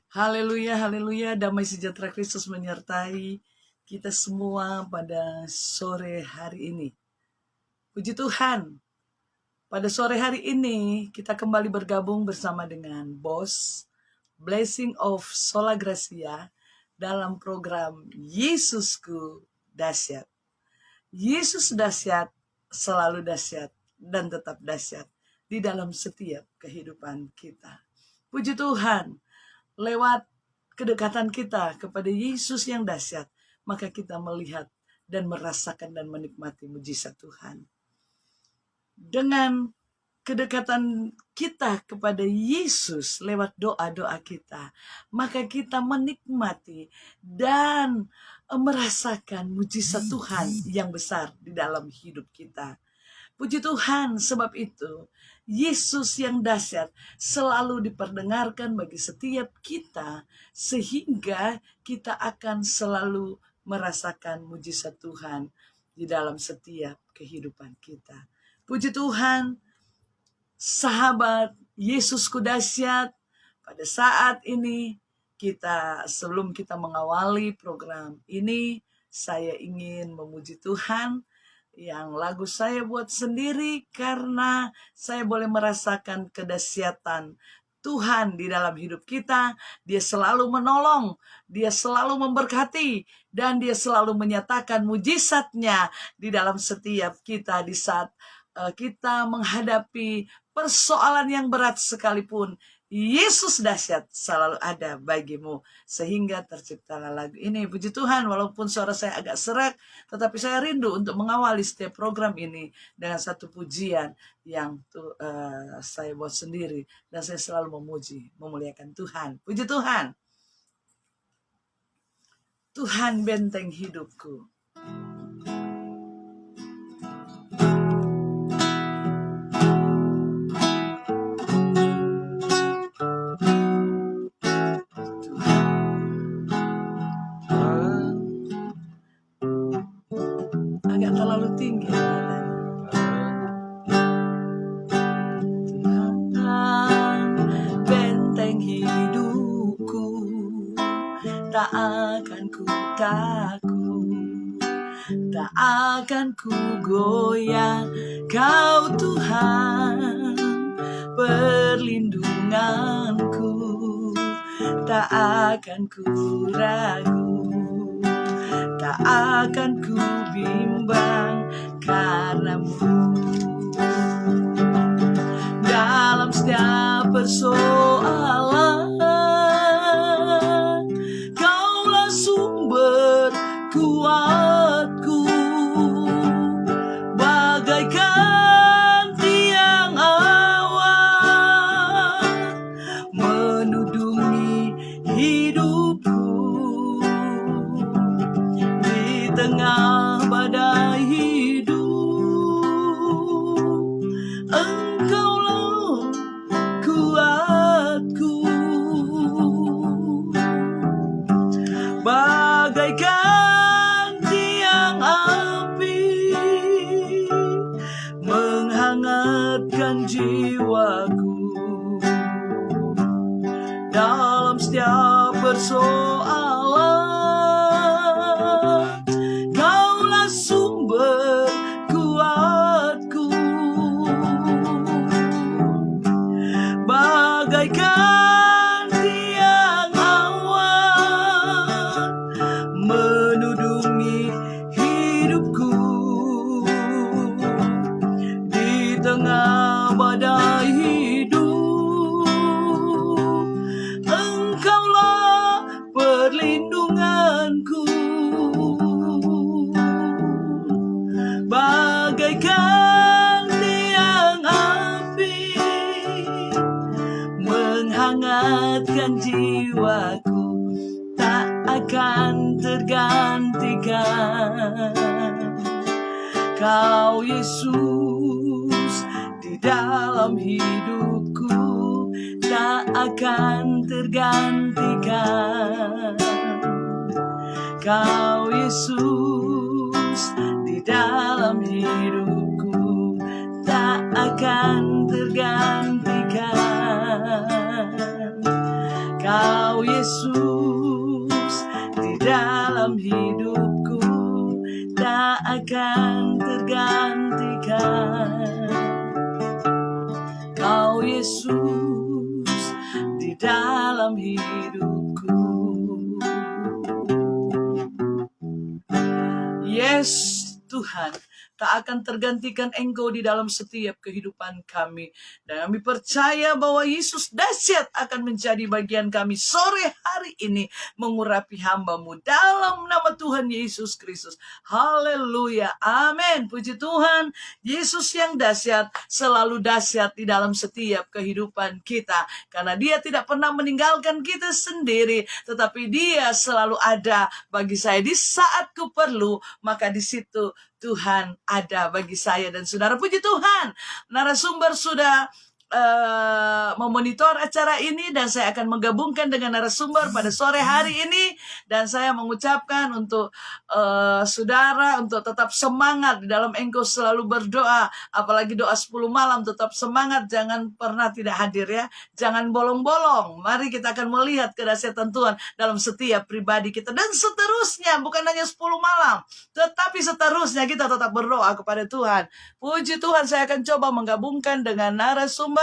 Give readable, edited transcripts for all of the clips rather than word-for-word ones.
Haleluya, haleluya, damai sejahtera Kristus menyertai kita semua pada sore hari ini. Puji Tuhan, pada sore hari ini kita kembali bergabung bersama dengan Bos Blessing of Sola Gracia dalam program Yesusku Dahsyat. Yesus dahsyat, selalu dahsyat, dan tetap dahsyat di dalam setiap kehidupan kita. Puji Tuhan, lewat kedekatan kita kepada Yesus yang dahsyat, maka kita melihat dan merasakan dan menikmati mujizat Tuhan. Dengan kedekatan kita kepada Yesus lewat doa-doa kita, maka kita menikmati dan merasakan mujizat Tuhan yang besar di dalam hidup kita. Puji Tuhan, sebab itu Yesus yang dahsyat selalu diperdengarkan bagi setiap kita, sehingga kita akan selalu merasakan mujizat Tuhan di dalam setiap kehidupan kita. Puji Tuhan, sahabat Yesusku dahsyat, pada saat ini sebelum kita mengawali program ini, saya ingin memuji Tuhan yang lagu saya buat sendiri karena saya boleh merasakan kedahsyatan Tuhan di dalam hidup kita. Dia selalu menolong, Dia selalu memberkati, dan Dia selalu menyatakan mujizatnya di dalam setiap kita di saat kita menghadapi persoalan yang berat sekalipun. Yesus dahsyat selalu ada bagimu, sehingga terciptalah lagu ini. Puji Tuhan, walaupun suara saya agak serak, tetapi saya rindu untuk mengawali setiap program ini dengan satu pujian yang saya buat sendiri, dan saya selalu memuji, memuliakan Tuhan. Puji Tuhan. Tuhan benteng hidupku. Agak terlalu tinggi Tuhan benteng hidupku, tak akan ku takut, tak akan ku goyah. Kau Tuhan perlindunganku, tak akan ku ragu, tak akan ku bimbang karenamu. Dalam setiap persoalan, Kaulah sumber kuatku, bagaikan tiang awan menudungi hidupku. Di tengah badai hidup, Engkaulah kuatku, bagaikan tiang api menghangatkan jiwaku. Dalam setiap persoalan, Kaulah sumber kuatku, bagaikan tiang awan menudungi hidupku. Di tengah badai hidup, Engkaulah perlindunganku, bagaikan tiang api menghangatkan jiwaku, tak akan tergantikan. Kau Yesus di dalam hidupku, tak akan tergantikan. Kau Yesus di dalam hidupku, tak akan tergantikan. Kau Kau Yesus di dalam hidupku tak akan tergantikan. Kau Yesus di dalam hidupku. Yes Tuhan, tak akan tergantikan Engkau di dalam setiap kehidupan kami. Dan kami percaya bahwa Yesus dahsyat akan menjadi bagian kami sore hari ini, mengurapi hamba-Mu dalam nama Tuhan Yesus Kristus. Haleluya, amin. Puji Tuhan, Yesus yang dahsyat selalu dahsyat di dalam setiap kehidupan kita. Karena Dia tidak pernah meninggalkan kita sendiri, tetapi Dia selalu ada bagi saya di saat ku perlu, maka di situ Tuhan ada bagi saya dan saudara. Puji Tuhan, narasumber sudah memonitor acara ini dan saya akan menggabungkan dengan narasumber pada sore hari ini, dan saya mengucapkan untuk saudara untuk tetap semangat di dalam Engkau selalu berdoa, apalagi doa 10 malam, tetap semangat, jangan pernah tidak hadir ya, jangan bolong-bolong. Mari kita akan melihat kedahsyatan Tuhan dalam setiap pribadi kita, dan seterusnya, bukan hanya 10 malam, tetapi seterusnya kita tetap berdoa kepada Tuhan. Puji Tuhan, saya akan coba menggabungkan dengan narasumber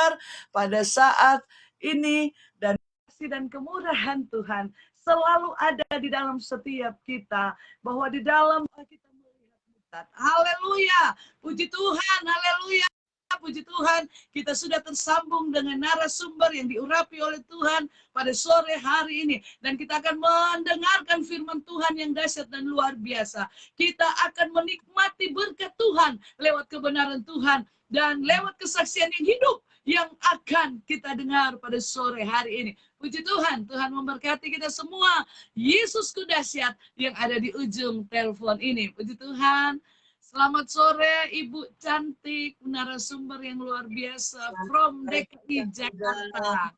pada saat ini, dan kasih dan kemurahan Tuhan selalu ada di dalam setiap kita, bahwa di dalam kita melihat mujizat. Haleluya, puji Tuhan, haleluya. Puji Tuhan, kita sudah tersambung dengan narasumber yang diurapi oleh Tuhan pada sore hari ini. Dan kita akan mendengarkan firman Tuhan yang dahsyat dan luar biasa. Kita akan menikmati berkat Tuhan lewat kebenaran Tuhan dan lewat kesaksian yang hidup yang akan kita dengar pada sore hari ini. Puji Tuhan, Tuhan memberkati kita semua. Yesusku dahsyat yang ada di ujung telepon ini. Puji Tuhan. Selamat sore Ibu cantik, narasumber yang luar biasa from DKI Jakarta.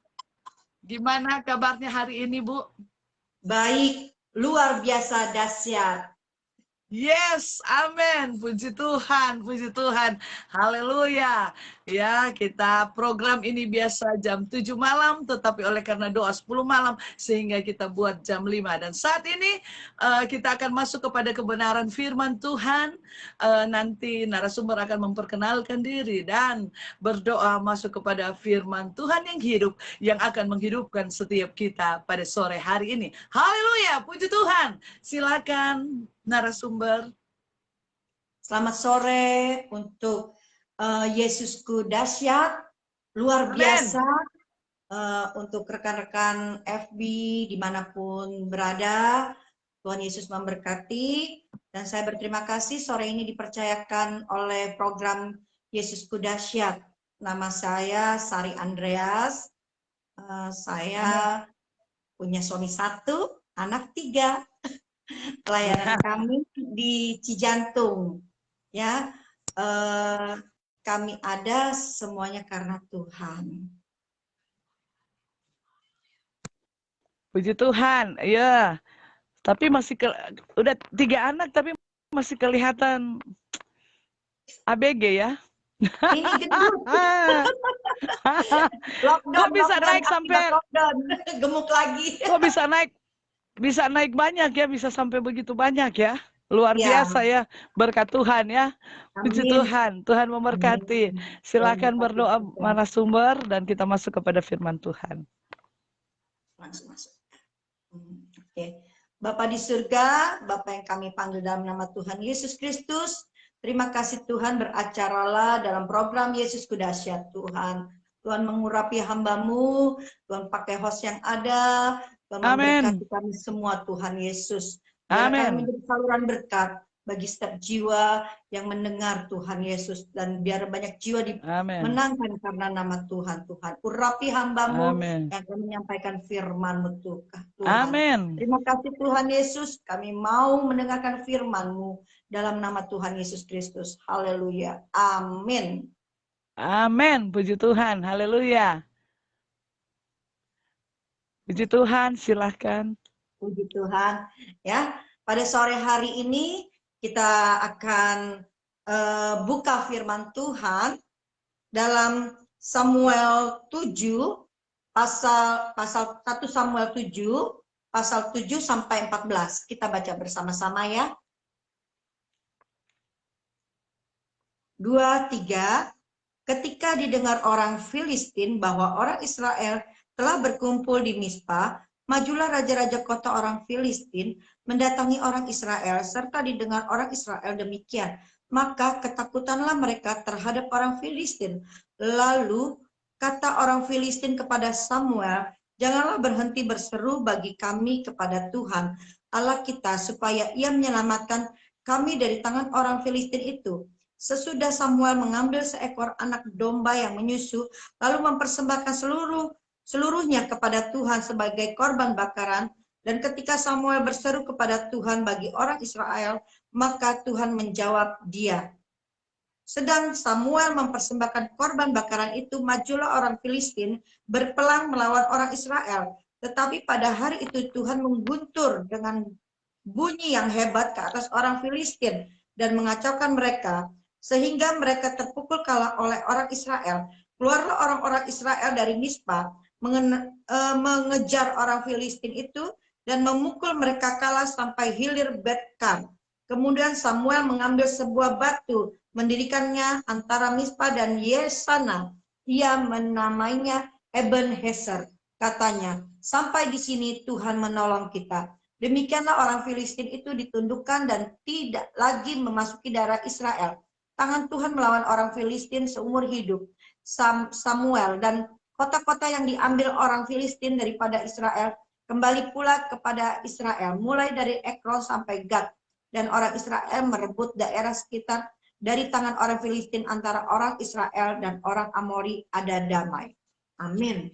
Gimana kabarnya hari ini, Bu? Baik, luar biasa dahsyat. Yes, amin. Puji Tuhan, haleluya. Ya, kita program ini biasa jam 7 malam, tetapi oleh karena doa 10 malam, sehingga kita buat jam 5. Dan saat ini kita akan masuk kepada kebenaran firman Tuhan. Nanti narasumber akan memperkenalkan diri dan berdoa masuk kepada firman Tuhan yang hidup, yang akan menghidupkan setiap kita pada sore hari ini. Haleluya, puji Tuhan. Silakan narasumber. Selamat sore untuk Yesusku dahsyat, luar biasa. Untuk rekan-rekan FB dimanapun berada, Tuhan Yesus memberkati. Dan saya berterima kasih sore ini dipercayakan oleh program Yesusku dahsyat. Nama saya Sari Andreas. Saya punya suami 1, anak 3. Pelayanan kami di Cijantung, ya. Kami ada semuanya karena Tuhan. Puji Tuhan, ya. Tapi masih udah 3 anak, tapi masih kelihatan ABG ya. Ini gendut. Kok bisa naik sampai gemuk lagi? Kok bisa naik banyak ya, bisa sampai begitu banyak ya. Luar biasa ya, berkat Tuhan ya. Puji Tuhan, Tuhan memberkati. Silakan berdoa narasumber dan kita masuk kepada firman Tuhan. Masuk. Oke. Bapak di surga, Bapak yang kami panggil dalam nama Tuhan Yesus Kristus, terima kasih Tuhan, beracaralah dalam program Yesusku dahsyat Tuhan. Tuhan mengurapi hamba-Mu, Tuhan pakai host yang ada, Tuhan memberkati kami semua Tuhan Yesus. Biarlah kami menjadi saluran berkat bagi setiap jiwa yang mendengar Tuhan Yesus, dan biar banyak jiwa dimenangkan karena nama Tuhan. Tuhan urapi hamba-Mu yang akan menyampaikan firman-Mu Tuhan. Amin. Terima kasih Tuhan Yesus, kami mau mendengarkan firman-Mu dalam nama Tuhan Yesus Kristus. Haleluya. Amin. Amin. Puji Tuhan. Haleluya. Puji Tuhan, silahkan. Puji Tuhan. Ya, pada sore hari ini kita akan buka firman Tuhan dalam Samuel 7 pasal 1 Samuel 7, pasal 7 sampai 14. Kita baca bersama-sama ya. 2, 3. Ketika didengar orang Filistin bahwa orang Israel telah berkumpul di Mispa, majulah raja-raja kota orang Filistin mendatangi orang Israel, serta didengar orang Israel demikian. Maka ketakutanlah mereka terhadap orang Filistin. Lalu kata orang Filistin kepada Samuel, janganlah berhenti berseru bagi kami kepada Tuhan Allah kita, supaya ia menyelamatkan kami dari tangan orang Filistin itu. Sesudah Samuel mengambil seekor anak domba yang menyusu, lalu mempersembahkan seluruhnya kepada Tuhan sebagai korban bakaran. Dan ketika Samuel berseru kepada Tuhan bagi orang Israel, maka Tuhan menjawab dia. Sedang Samuel mempersembahkan korban bakaran itu, majulah orang Filistin berperang melawan orang Israel. Tetapi pada hari itu Tuhan mengguntur dengan bunyi yang hebat ke atas orang Filistin dan mengacaukan mereka, sehingga mereka terpukul kalah oleh orang Israel. Keluarlah orang-orang Israel dari Mispa, mengejar orang Filistin itu dan memukul mereka kalah sampai hilir Bet-Kar. Kemudian Samuel mengambil sebuah batu, mendirikannya antara Mispa dan Yesana. Ia menamainya Ebenezer. Katanya, sampai di sini Tuhan menolong kita. Demikianlah orang Filistin itu ditundukkan dan tidak lagi memasuki daerah Israel. Tangan Tuhan melawan orang Filistin seumur hidup. Samuel dan kota-kota yang diambil orang Filistin daripada Israel kembali pula kepada Israel, mulai dari Ekron sampai Gad. Dan orang Israel merebut daerah sekitar dari tangan orang Filistin, antara orang Israel dan orang Amori ada damai. Amin.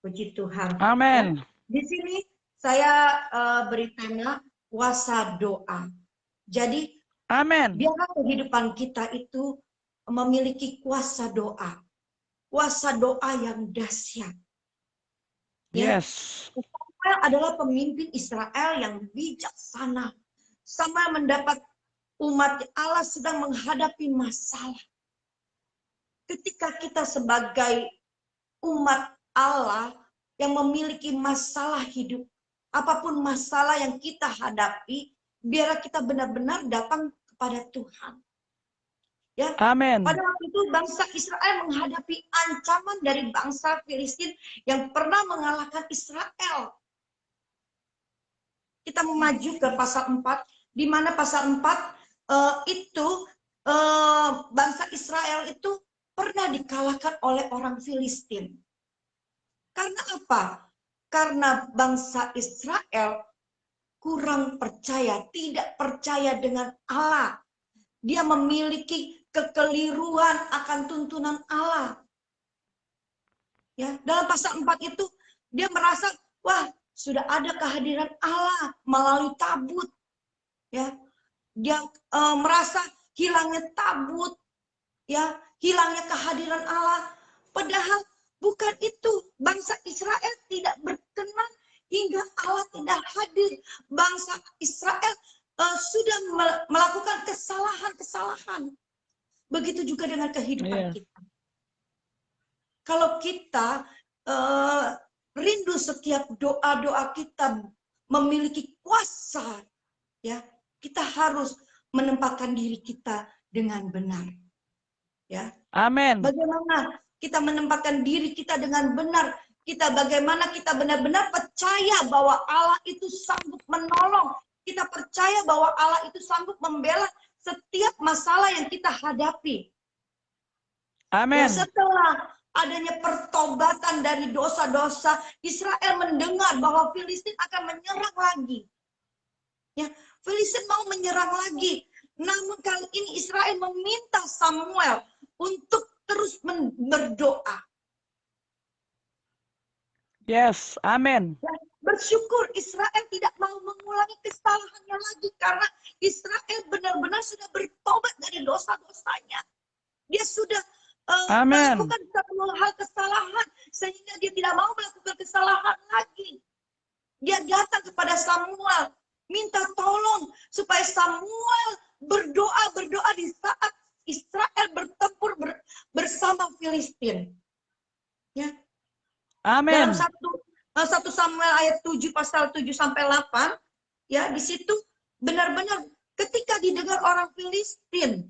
Puji Tuhan. Amin. Di sini saya beri tema kuasa doa. Jadi Amin. biarlah kehidupan kita itu memiliki kuasa doa. Kuasa doa yang dahsyat. Ya. Yes. Samuel adalah pemimpin Israel yang bijaksana. Sama mendapat umat Allah sedang menghadapi masalah. Ketika kita sebagai umat Allah yang memiliki masalah hidup, apapun masalah yang kita hadapi, biar kita benar-benar datang kepada Tuhan. Ya. Amin. Pada waktu itu bangsa Israel menghadapi ancaman dari bangsa Filistin yang pernah mengalahkan Israel. Kita maju ke pasal 4, di mana pasal 4 itu bangsa Israel itu pernah dikalahkan oleh orang Filistin. Karena apa? Karena bangsa Israel kurang percaya, tidak percaya dengan Allah. Dia memiliki kekeliruan akan tuntunan Allah. Ya, dalam pasal 4 itu dia merasa, wah, sudah ada kehadiran Allah melalui tabut. Ya. Dia merasa hilangnya tabut, ya, hilangnya kehadiran Allah. Padahal bukan itu. Bangsa Israel tidak berkenan hingga Allah tidak hadir. Bangsa Israel sudah melakukan kesalahan-kesalahan. Begitu juga dengan kehidupan kita. Kalau kita rindu setiap doa-doa kita memiliki kuasa, ya, kita harus menempatkan diri kita dengan benar. Ya. Amin. Bagaimana kita menempatkan diri kita dengan benar? Bagaimana kita benar-benar percaya bahwa Allah itu sanggup menolong. Kita percaya bahwa Allah itu sanggup membela setiap masalah yang kita hadapi. Amin. Ya, setelah adanya pertobatan dari dosa-dosa, Israel mendengar bahwa Filistin akan menyerang lagi. Ya, Filistin mau menyerang lagi. Namun kali ini Israel meminta Samuel untuk terus berdoa. Yes, amin. Dan bersyukur Israel tidak mau mengulangi kesalahannya lagi, karena Israel benar-benar sudah bertobat dari dosa-dosanya. Dia sudah melakukan satu hal kesalahan, sehingga dia tidak mau melakukan kesalahan lagi. Dia datang kepada Samuel, minta tolong supaya Samuel berdoa di saat Israel bertempur bersama Filistin. Ya. Dalam Amin. 1 Samuel ayat 7 pasal 7 sampai 8, ya di situ benar-benar ketika didengar orang Filistin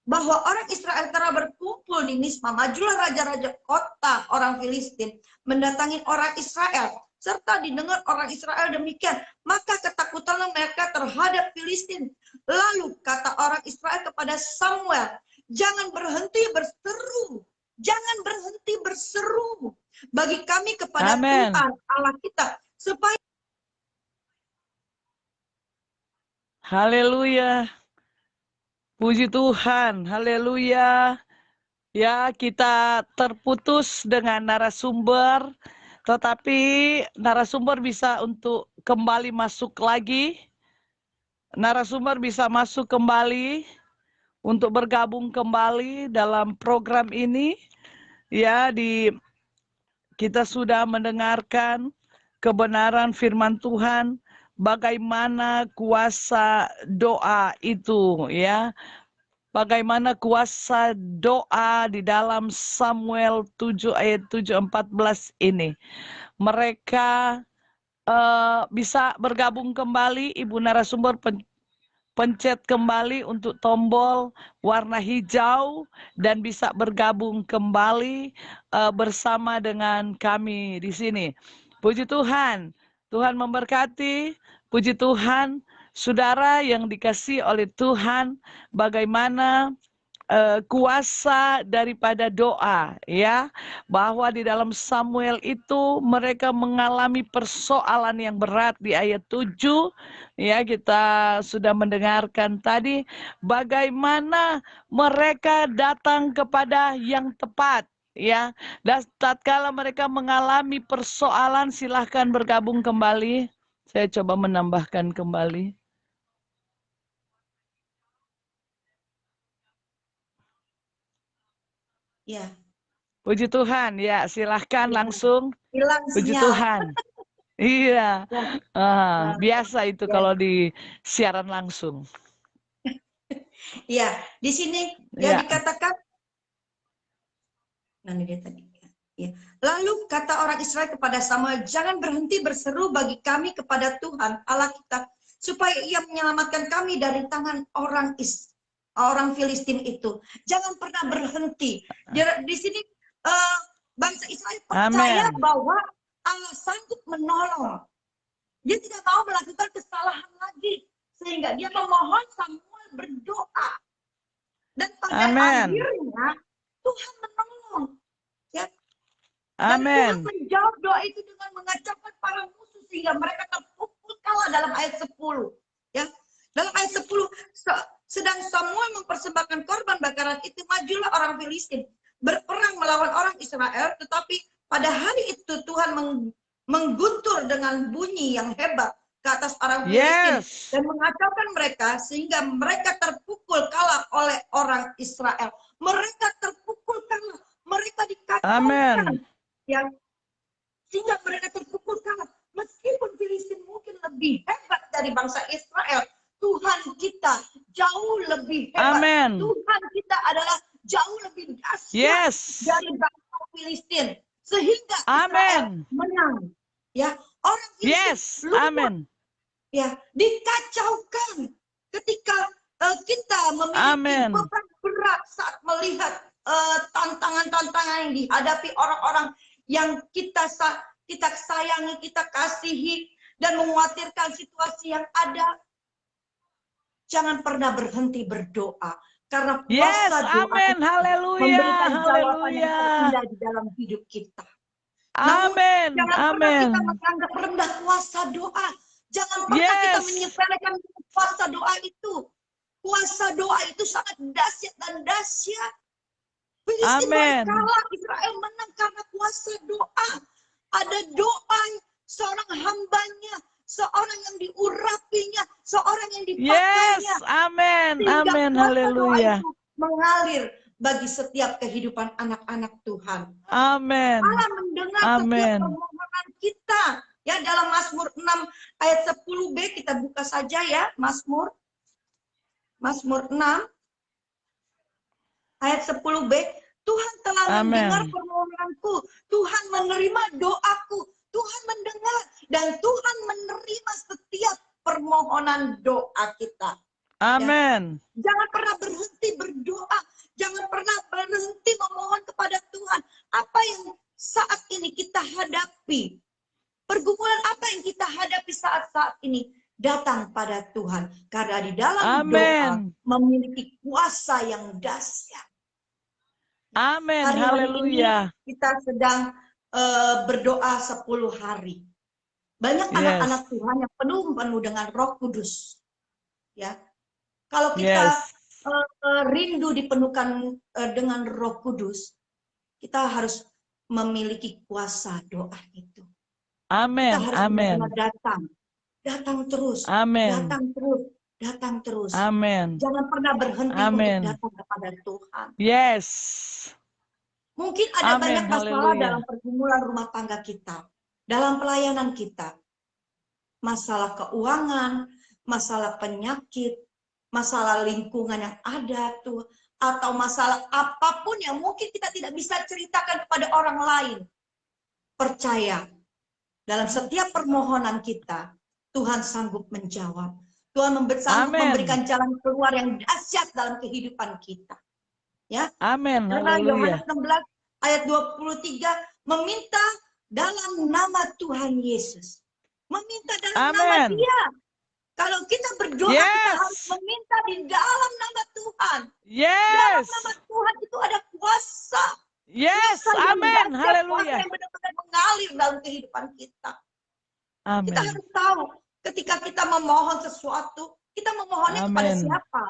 bahwa orang Israel telah berkumpul di Mispa, majulah raja-raja kota orang Filistin mendatangi orang Israel, serta didengar orang Israel demikian, maka ketakutanlah mereka terhadap Filistin. Lalu kata orang Israel kepada Samuel, jangan berhenti berseru, jangan berhenti berseru bagi kami kepada Amin. Tuhan Allah kita, supaya Haleluya. Puji Tuhan. Haleluya. Ya, kita terputus dengan narasumber, tetapi narasumber bisa untuk kembali masuk lagi. Narasumber bisa masuk kembali untuk bergabung kembali dalam program ini. Ya, kita sudah mendengarkan kebenaran firman Tuhan, bagaimana kuasa doa itu, ya. Bagaimana kuasa doa di dalam Samuel 7 ayat 7:14 ini. Mereka bisa bergabung kembali, Ibu narasumber pencet kembali untuk tombol warna hijau dan bisa bergabung kembali bersama dengan kami di sini. Puji Tuhan, Tuhan memberkati. Puji Tuhan, saudara yang dikasihi oleh Tuhan, bagaimana kuasa daripada doa, ya, bahwa di dalam Samuel itu mereka mengalami persoalan yang berat di ayat 7, ya, kita sudah mendengarkan tadi bagaimana mereka datang kepada yang tepat, ya. Dan tatkala mereka mengalami persoalan, silahkan bergabung kembali. Saya coba menambahkan kembali. ya Puji Tuhan, ya, silahkan langsung. hilang Puji sinyal. Tuhan. Iya, Ya, biasa itu ya, kalau di siaran langsung. ya. Di sini ya Ya, dikatakan, nah ini dia tadi. Ya. Lalu kata orang Israel kepada Samuel, jangan berhenti berseru bagi kami kepada Tuhan Allah kita, supaya ia menyelamatkan kami dari tangan orang Filistin itu. Jangan pernah berhenti. Di sini bangsa Israel percaya amin. bahwa Allah sanggup menolong. Dia tidak mau melakukan kesalahan lagi, sehingga dia memohon Samuel berdoa. Dan pada Amin. akhirnya Tuhan menolong. Ya. Dan Tuhan Amin. menjawab doa itu dengan mengacaukan para musuh sehingga mereka terpukul kalah dalam ayat 10. Ya. Dalam ayat 10, sedang Samuel mempersembahkan korban bakaran itu, majulah orang Filistin berperang melawan orang Israel, tetapi pada hari itu Tuhan mengguntur dengan bunyi yang hebat ke atas orang Filistin dan mengacaukan mereka sehingga mereka terpukul kalah oleh orang Israel. Mereka terpukul kalah, mereka dikacaukan. Amin. Ya, sehingga mereka terpukul kalah. Meskipun Filistin mungkin lebih hebat dari bangsa Israel, Tuhan kita jauh lebih hebat. Amin. Tuhan kita adalah jauh lebih dahsyat dari bangsa Filistin, sehingga Israel menang. Ya, orang Filistin Amin. Ya, dikacaukan ketika kita memiliki beban berat saat melihat tantangan-tantangan yang dihadapi orang-orang yang kita sayangi, kita kasihi, dan mengkhawatirkan situasi yang ada. Jangan pernah berhenti berdoa, karena kuasa doa memberikan jawaban yang terindah di dalam hidup kita. Namun jangan pernah kita menganggap rendah kuasa doa. Jangan pernah kita menyepelekan kuasa doa itu. Kuasa doa itu sangat dahsyat dan dahsyat. Filistin kalah, Israel menang karena kuasa doa. Ada doa seorang hambanya, seorang yang diurapinya, seorang yang dipakainya. Amin. Haleluya. Mengalir bagi setiap kehidupan anak-anak Tuhan. Amin. Allah mendengar setiap permohonan kita. Ya, dalam Mazmur 6 ayat 10b, kita buka saja ya, Mazmur 6 ayat 10b. Tuhan telah mendengar Amin. permohonanku. Tuhan menerima doaku. Tuhan mendengar dan Tuhan menerima setiap permohonan doa kita. Amin. Jangan pernah berhenti berdoa. Jangan pernah berhenti memohon kepada Tuhan. Apa yang saat ini kita hadapi? Pergumulan apa yang kita hadapi saat-saat ini? Datang pada Tuhan. Karena di dalam doa Amin. memiliki kuasa yang dahsyat. Amin. Hari-hari ini Haleluya. kita sedang berdoa 10 hari. Banyak anak-anak Yes. Tuhan yang penuh dengan Roh Kudus. Ya. Kalau kita Yes. rindu dipenuhkan dengan Roh Kudus, kita harus memiliki kuasa doa itu. Kita Amin. harus benar-benar Amin. datang terus, Amin. datang terus. Amin. Jangan pernah berhenti untuk Amin. datang kepada Tuhan. Yes. Mungkin ada Amin. banyak masalah dalam Haleluya. pergumulan rumah tangga kita, dalam pelayanan kita. Masalah keuangan, masalah penyakit, masalah lingkungan yang ada tuh, atau masalah apapun yang mungkin kita tidak bisa ceritakan kepada orang lain. Percaya, dalam setiap permohonan kita, Tuhan sanggup menjawab. Tuhan sanggup Amin. memberikan jalan keluar yang dahsyat dalam kehidupan kita. Ya, Amin. karena Haleluya. Yohanes 16 ayat 23 meminta dalam nama Tuhan Yesus. Meminta dalam nama Amin. Dia. Kalau kita berdoa, kita harus Yes. meminta di dalam nama Tuhan. Dalam Yes. nama Tuhan itu ada kuasa. Yes. Kuasa yang Amin. dahsyat, kuasa Haleluya. yang benar-benar mengalir dalam kehidupan kita. Kita Amin. harus tahu ketika kita memohon sesuatu, kita memohonnya kepada Amin. siapa?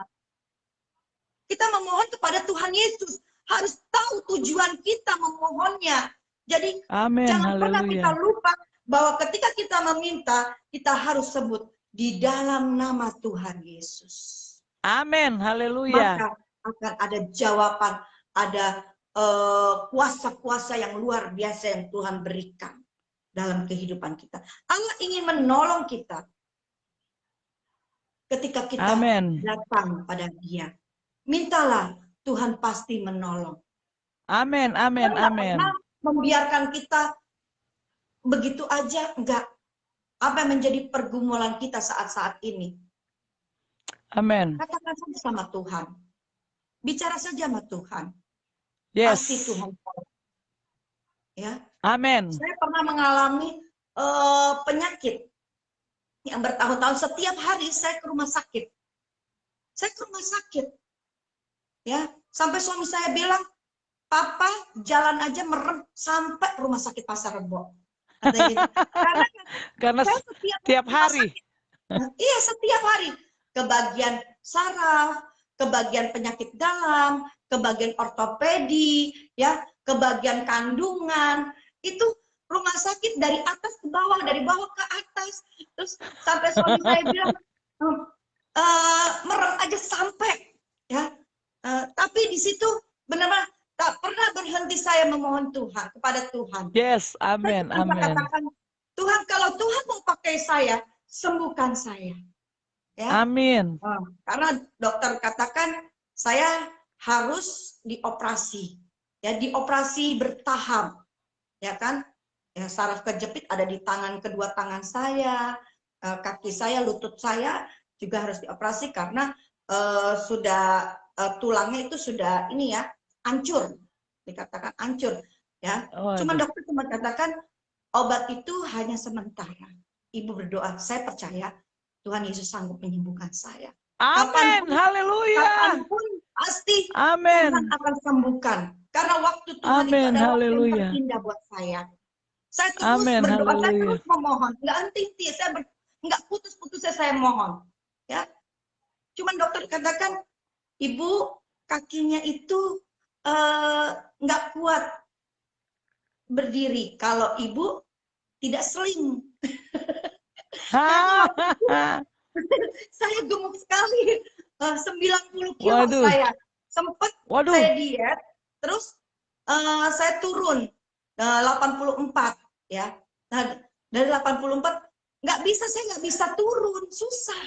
Kita memohon kepada Tuhan Yesus. Harus tahu tujuan kita memohonnya. Jadi Amin. jangan pernah kita Haleluya. lupa bahwa ketika kita meminta, kita harus sebut di dalam nama Tuhan Yesus. Amin. Haleluya. Maka akan ada jawaban, ada kuasa-kuasa yang luar biasa yang Tuhan berikan dalam kehidupan kita. Allah ingin menolong kita ketika kita Amin. datang pada Dia. Mintalah, Tuhan pasti menolong. Amin. Amin. Tuhan nggak Amin. pernah membiarkan kita begitu aja, enggak. Apa yang menjadi pergumulan kita saat-saat ini? Amin. Katakan saja sama Tuhan. Bicara saja sama Tuhan. Yes. Pasti Tuhan tahu. Ya. Amin. Saya pernah mengalami penyakit yang bertahun-tahun. Setiap hari saya ke rumah sakit. Saya ke rumah sakit. Ya, sampai suami saya bilang, "Papa jalan aja merem sampai rumah sakit Pasar Rebo." Katanya gitu. Karena saya setiap tiap rumah hari. sakit, iya, setiap hari. Ke bagian saraf, ke bagian penyakit dalam, ke bagian ortopedi, ya, ke bagian kandungan. Itu rumah sakit dari atas ke bawah, dari bawah ke atas. Terus sampai suami saya bilang, merem aja sampai. Ya. Tapi di situ benar-benar tak pernah berhenti saya memohon Tuhan, kepada Tuhan. Yes. Amin. Saya cuma Amin. katakan, Tuhan, kalau Tuhan mau pakai saya, sembuhkan saya. Ya. Amin. Karena dokter katakan saya harus dioperasi. Ya, dioperasi bertahap. Ya kan? Ya, saraf kejepit ada di kedua tangan saya, kaki saya, lutut saya juga harus dioperasi karena sudah tulangnya itu sudah ini ya, hancur. Dikatakan hancur, ya. Cuma dokter cuma katakan obat itu hanya sementara. Ibu berdoa, saya percaya Tuhan Yesus sanggup menyembuhkan saya. Amin. Haleluya. Kapanpun pasti Amin. Tuhan akan sembuhkan. Karena waktu Tuhan itu Amin. adalah waktu yang Haleluya. terindah buat saya. Saya terus Amin. berdoa, saya Haleluya. terus memohon. Nggak henti, saya nggak putus-putusnya saya mohon. Ya. Cuman dokter katakan, Ibu kakinya itu nggak kuat berdiri kalau Ibu tidak sling. Saya gemuk sekali, 90 kilo. Waduh. Saya sempat Waduh. saya diet, terus saya turun 84 ya. Nah, dari 84 saya nggak bisa turun, susah.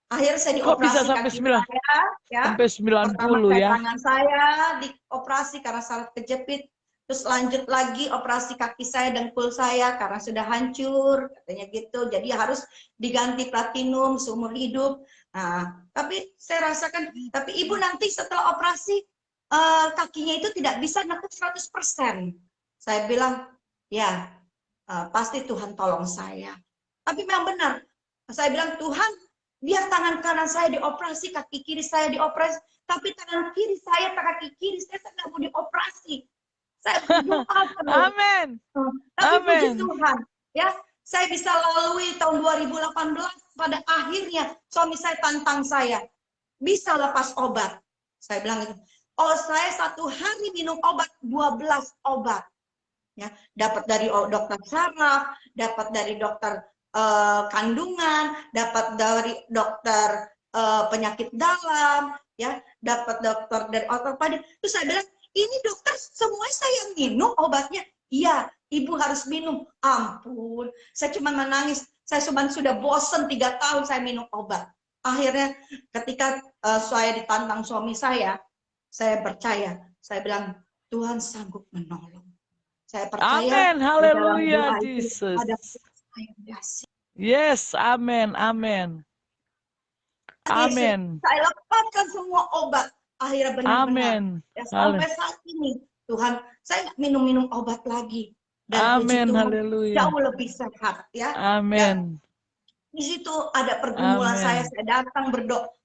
Akhirnya saya Kok bisa dioperasi sampai kaki saya, ya. sampai Pertama 90 saya ya? tangan saya dioperasi karena salah kejepit. Terus lanjut lagi operasi kaki saya, dengkul saya karena sudah hancur, katanya gitu. Jadi harus diganti platinum seumur hidup. Nah, tapi saya rasakan, tapi ibu nanti setelah operasi kakinya itu tidak bisa nekuk 100%. Saya bilang, ya pasti Tuhan tolong saya. Tapi memang benar. Saya bilang, Tuhan, biar tangan kanan saya dioperasi, kaki kiri saya dioperasi, tapi tangan kiri saya, kaki kiri saya nggak mau dioperasi. Saya berdoa terus. Amin. Tapi puji Amin. Tuhan, ya, saya bisa lalui tahun 2018. Pada akhirnya suami saya tantang saya, bisa lepas obat. Saya bilang itu, oh saya satu hari minum obat 12 obat. Ya, dapat dari dokter saraf, dapat dari dokter kandungan, dapat dari dokter penyakit dalam, ya, dapat dokter dari ortopedi. Terus saya bilang, ini dokter semua saya minum obatnya. Iya, ibu harus minum. Ampun, saya cuma menangis. Saya sudah bosen 3 tahun saya minum obat. Akhirnya ketika saya ditantang suami saya percaya. Saya bilang, Tuhan sanggup menolong. Saya percaya Amin. Haleluya, itu Jesus. ada kuasa yang dahsyat. Yes, amin, amin. Amin. Saya lepaskan semua obat. Akhirnya benar-benar. Amin. Ya, sampai saat ini, Tuhan, saya nggak minum-minum obat lagi. Dan puji Amin. Tuhan, Haleluya. jauh lebih sehat. Ya. Amin. Di situ ada pergumulan Amin. saya datang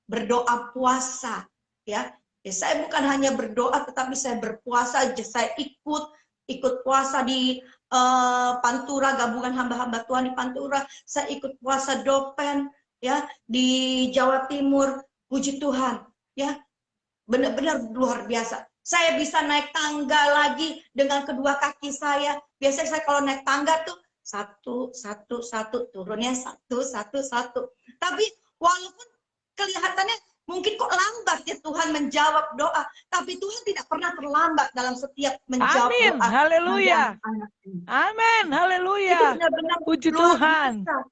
berdoa puasa. Ya, saya bukan hanya berdoa, tetapi saya berpuasa. Saya ikut puasa di Pantura, gabungan hamba-hamba Tuhan di Pantura. Saya ikut puasa Dopen, ya, di Jawa Timur. Puji Tuhan, ya, benar-benar luar biasa. Saya bisa naik tangga lagi dengan kedua kaki saya. Biasanya saya kalau naik tangga tuh satu, turunnya satu. Tapi walaupun kelihatannya mungkin kok lambat ya Tuhan menjawab doa, tapi Tuhan tidak pernah terlambat dalam setiap menjawab Amin. doa. Haleluya. Anak-anak. Amin. Itu Haleluya. benar-benar Puji luar Tuhan. biasa.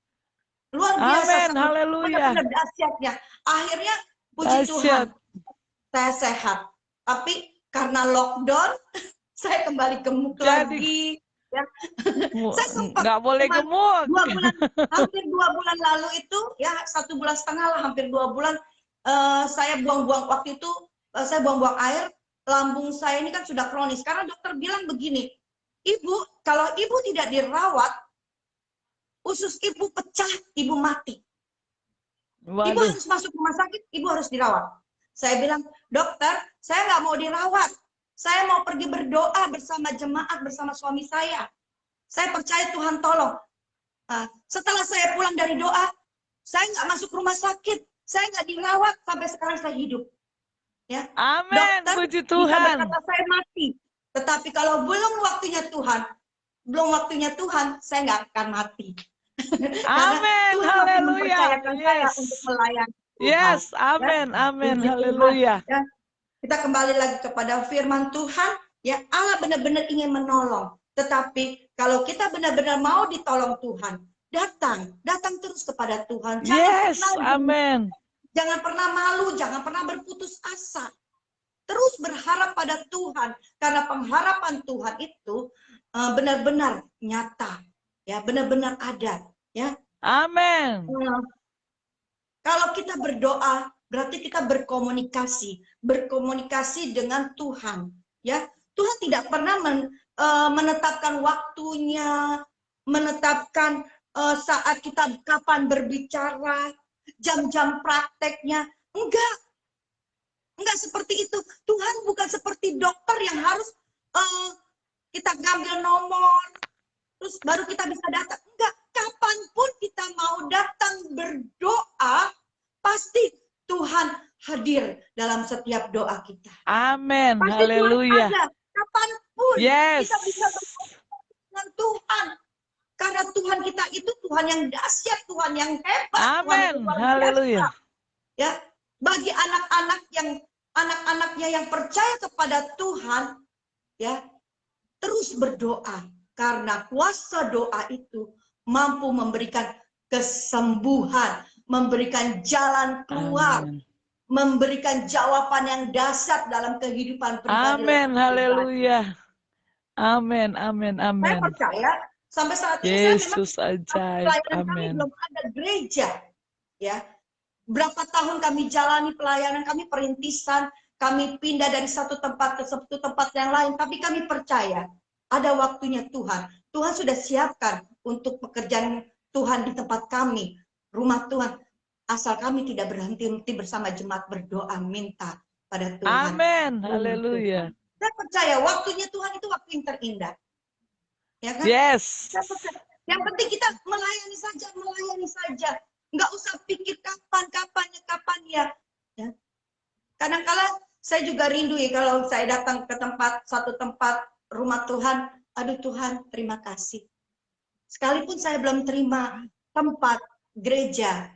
Luar biasa. Amin. Haleluya. Benar-benar dahsyatnya. Akhirnya puji Tuhan, Dahsyat. saya sehat. Tapi karena lockdown, saya kembali gemuk lagi. Ya. Saya sempat Nggak boleh gemuk. hampir 2 bulan lalu itu, ya 1,5 bulan lah, hampir 2 bulan, saya buang-buang waktu itu, saya buang-buang air, lambung saya ini kan sudah kronis. Karena dokter bilang begini, ibu, kalau ibu tidak dirawat, usus ibu pecah, ibu mati. Waduh. Ibu harus masuk rumah sakit, ibu harus dirawat. Saya bilang, dokter, saya nggak mau dirawat. Saya mau pergi berdoa bersama jemaat, bersama suami saya. Saya percaya Tuhan tolong. Setelah saya pulang dari doa, saya nggak masuk rumah sakit. Saya nggak dirawat, sampai sekarang saya hidup. Ya. Amin, Dokter puji bisa Tuhan. berkata saya mati. Tetapi kalau belum waktunya Tuhan, saya nggak akan mati. Amin, haleluya. Saya untuk melayani Tuhan. Yes, amin, Ya. amin, Puji haleluya. Tuhan. Ya. Kita kembali lagi kepada firman Tuhan, ya, Allah benar-benar ingin menolong. Tetapi kalau kita benar-benar mau ditolong Tuhan, datang terus kepada Tuhan. Yes, amin. Jangan pernah malu, jangan pernah berputus asa. Terus berharap pada Tuhan, karena pengharapan Tuhan itu benar-benar nyata, ya, benar-benar ada, ya. Amin. Kalau kita berdoa, berarti kita berkomunikasi dengan Tuhan, ya. Tuhan tidak pernah menetapkan waktunya, menetapkan saat kita kapan berbicara, jam-jam prakteknya. Enggak seperti itu. Tuhan bukan seperti dokter yang harus kita ngambil nomor, terus baru kita bisa datang. Enggak, kapanpun kita mau datang berdoa, pasti Tuhan hadir dalam setiap doa kita. Amin, Pasti haleluya. Tuhan ada, kapanpun Yes. kita bisa berdoa dengan Tuhan. Karena Tuhan kita itu Tuhan yang dahsyat, Tuhan yang hebat. Amin, haleluya. Ya, bagi anak-anaknya yang percaya kepada Tuhan, ya, terus berdoa. Karena kuasa doa itu mampu memberikan kesembuhan, memberikan jalan keluar, Amin. memberikan jawaban yang dahsyat dalam kehidupan pribadi. Amin. Haleluya. Amin. Amin. Saya Amin. percaya sampai saat ini saya memang Yesus ajaib. pelayanan kami Amin. belum ada gereja, ya. Berapa tahun kami jalani pelayanan, kami perintisan, kami pindah dari satu tempat ke satu tempat yang lain, tapi kami percaya ada waktunya Tuhan. Tuhan sudah siapkan untuk pekerjaan Tuhan di tempat kami, rumah Tuhan. Asal kami tidak berhenti bersama jemaat berdoa minta pada Tuhan. Amin. Haleluya. Saya percaya waktunya Tuhan itu waktu yang terindah. Ya kan? Yes. Yang penting kita melayani saja. Nggak usah pikir kapan ya. Kadang-kala saya juga rindu ya kalau saya datang ke satu tempat rumah Tuhan. Aduh Tuhan, terima kasih. Sekalipun saya belum terima tempat gereja,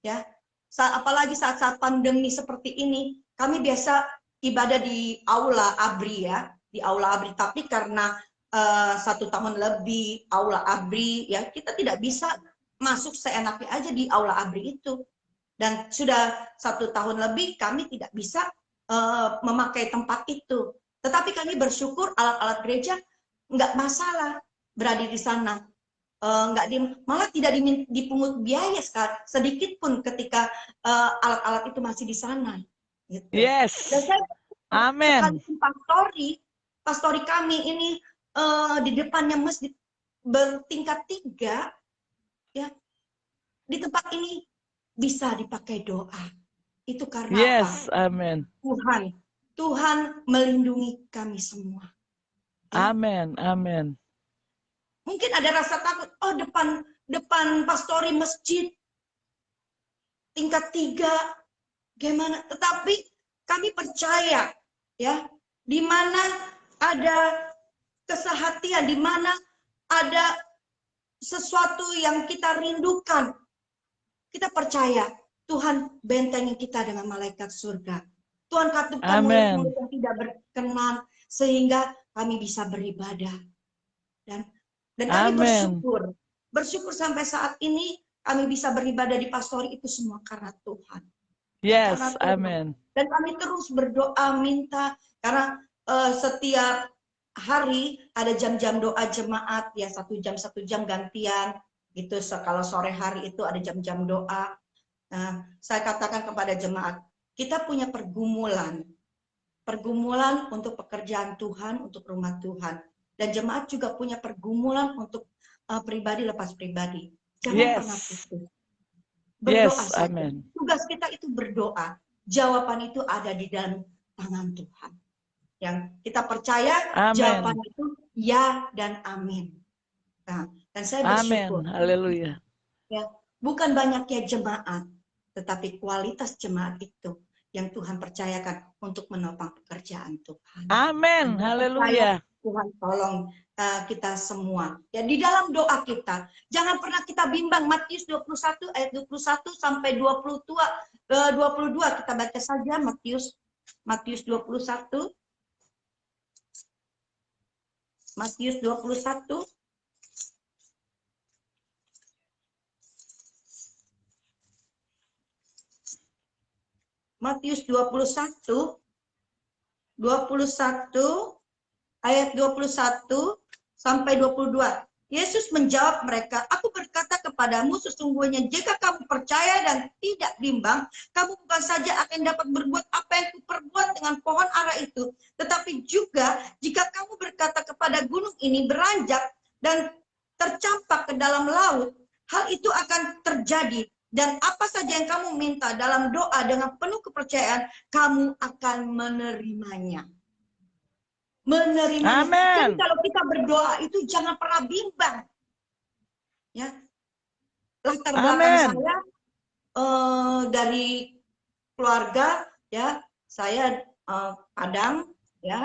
ya. Apalagi saat-saat pandemi seperti ini, kami biasa ibadah di aula ABRI ya, di aula ABRI. Tapi karena 1 tahun lebih aula ABRI, ya kita tidak bisa masuk seenaknya aja di aula ABRI itu. Dan sudah 1 tahun lebih kami tidak bisa memakai tempat itu. Tetapi kami bersyukur alat-alat gereja nggak masalah berada di sana. Malah tidak dipungut biaya sedikit pun ketika alat-alat itu masih di sana. Gitu. Yes. Dan saya Amin. pastori kami ini di depannya masjid bertingkat 3, ya. Di tempat ini bisa dipakai doa. Itu karena Yes. apa? Amin. Tuhan melindungi kami semua. Ya. Amin. Amin. Mungkin ada rasa takut, oh depan pastori masjid tingkat 3 gimana? Tetapi kami percaya ya, di mana ada kesehatian, di mana ada sesuatu yang kita rindukan. Kita percaya Tuhan bentengi kita dengan malaikat surga. Tuhan katupkan mulut-mulut yang tidak berkenan sehingga kami bisa beribadah. Dan kami bersyukur sampai saat ini kami bisa beribadah di pastori itu semua karena Tuhan. Yes, karena Tuhan. amin. Dan kami terus berdoa minta karena setiap hari ada jam-jam doa jemaat ya, 1 jam gantian gitu. Kalau sore hari itu ada jam-jam doa. Nah, saya katakan kepada jemaat, kita punya pergumulan untuk pekerjaan Tuhan, untuk rumah Tuhan. Dan jemaat juga punya pergumulan untuk pribadi lepas pribadi. Jangan pernah putus. Berdoa saja. Amen. Tugas kita itu berdoa. Jawaban itu ada di dalam tangan Tuhan. Yang kita percaya, amen. Jawaban itu ya dan amin. Nah, dan saya bersyukur. Amin. Haleluya. Ya, bukan banyaknya jemaat, tetapi kualitas jemaat itu yang Tuhan percayakan untuk menopang pekerjaan Tuhan. Amin. Haleluya. Tuhan tolong kita semua. Ya, di dalam doa kita, jangan pernah kita bimbang. Matius 21 ayat 21 sampai 22 kita baca saja Matius 21. Matius 21. Matius 21 ayat 21 sampai 22. Yesus menjawab mereka, aku berkata kepadamu sesungguhnya jika kamu percaya dan tidak bimbang, kamu bukan saja akan dapat berbuat apa yang kuperbuat dengan pohon ara itu, tetapi juga jika kamu berkata kepada gunung ini beranjak dan tercampak ke dalam laut, hal itu akan terjadi. Dan apa saja yang kamu minta dalam doa dengan penuh kepercayaan, kamu akan menerimanya. Menerimanya. Jadi kalau kita berdoa itu jangan pernah bimbang. Ya. Latar belakang saya dari keluarga, ya, saya Padang, ya,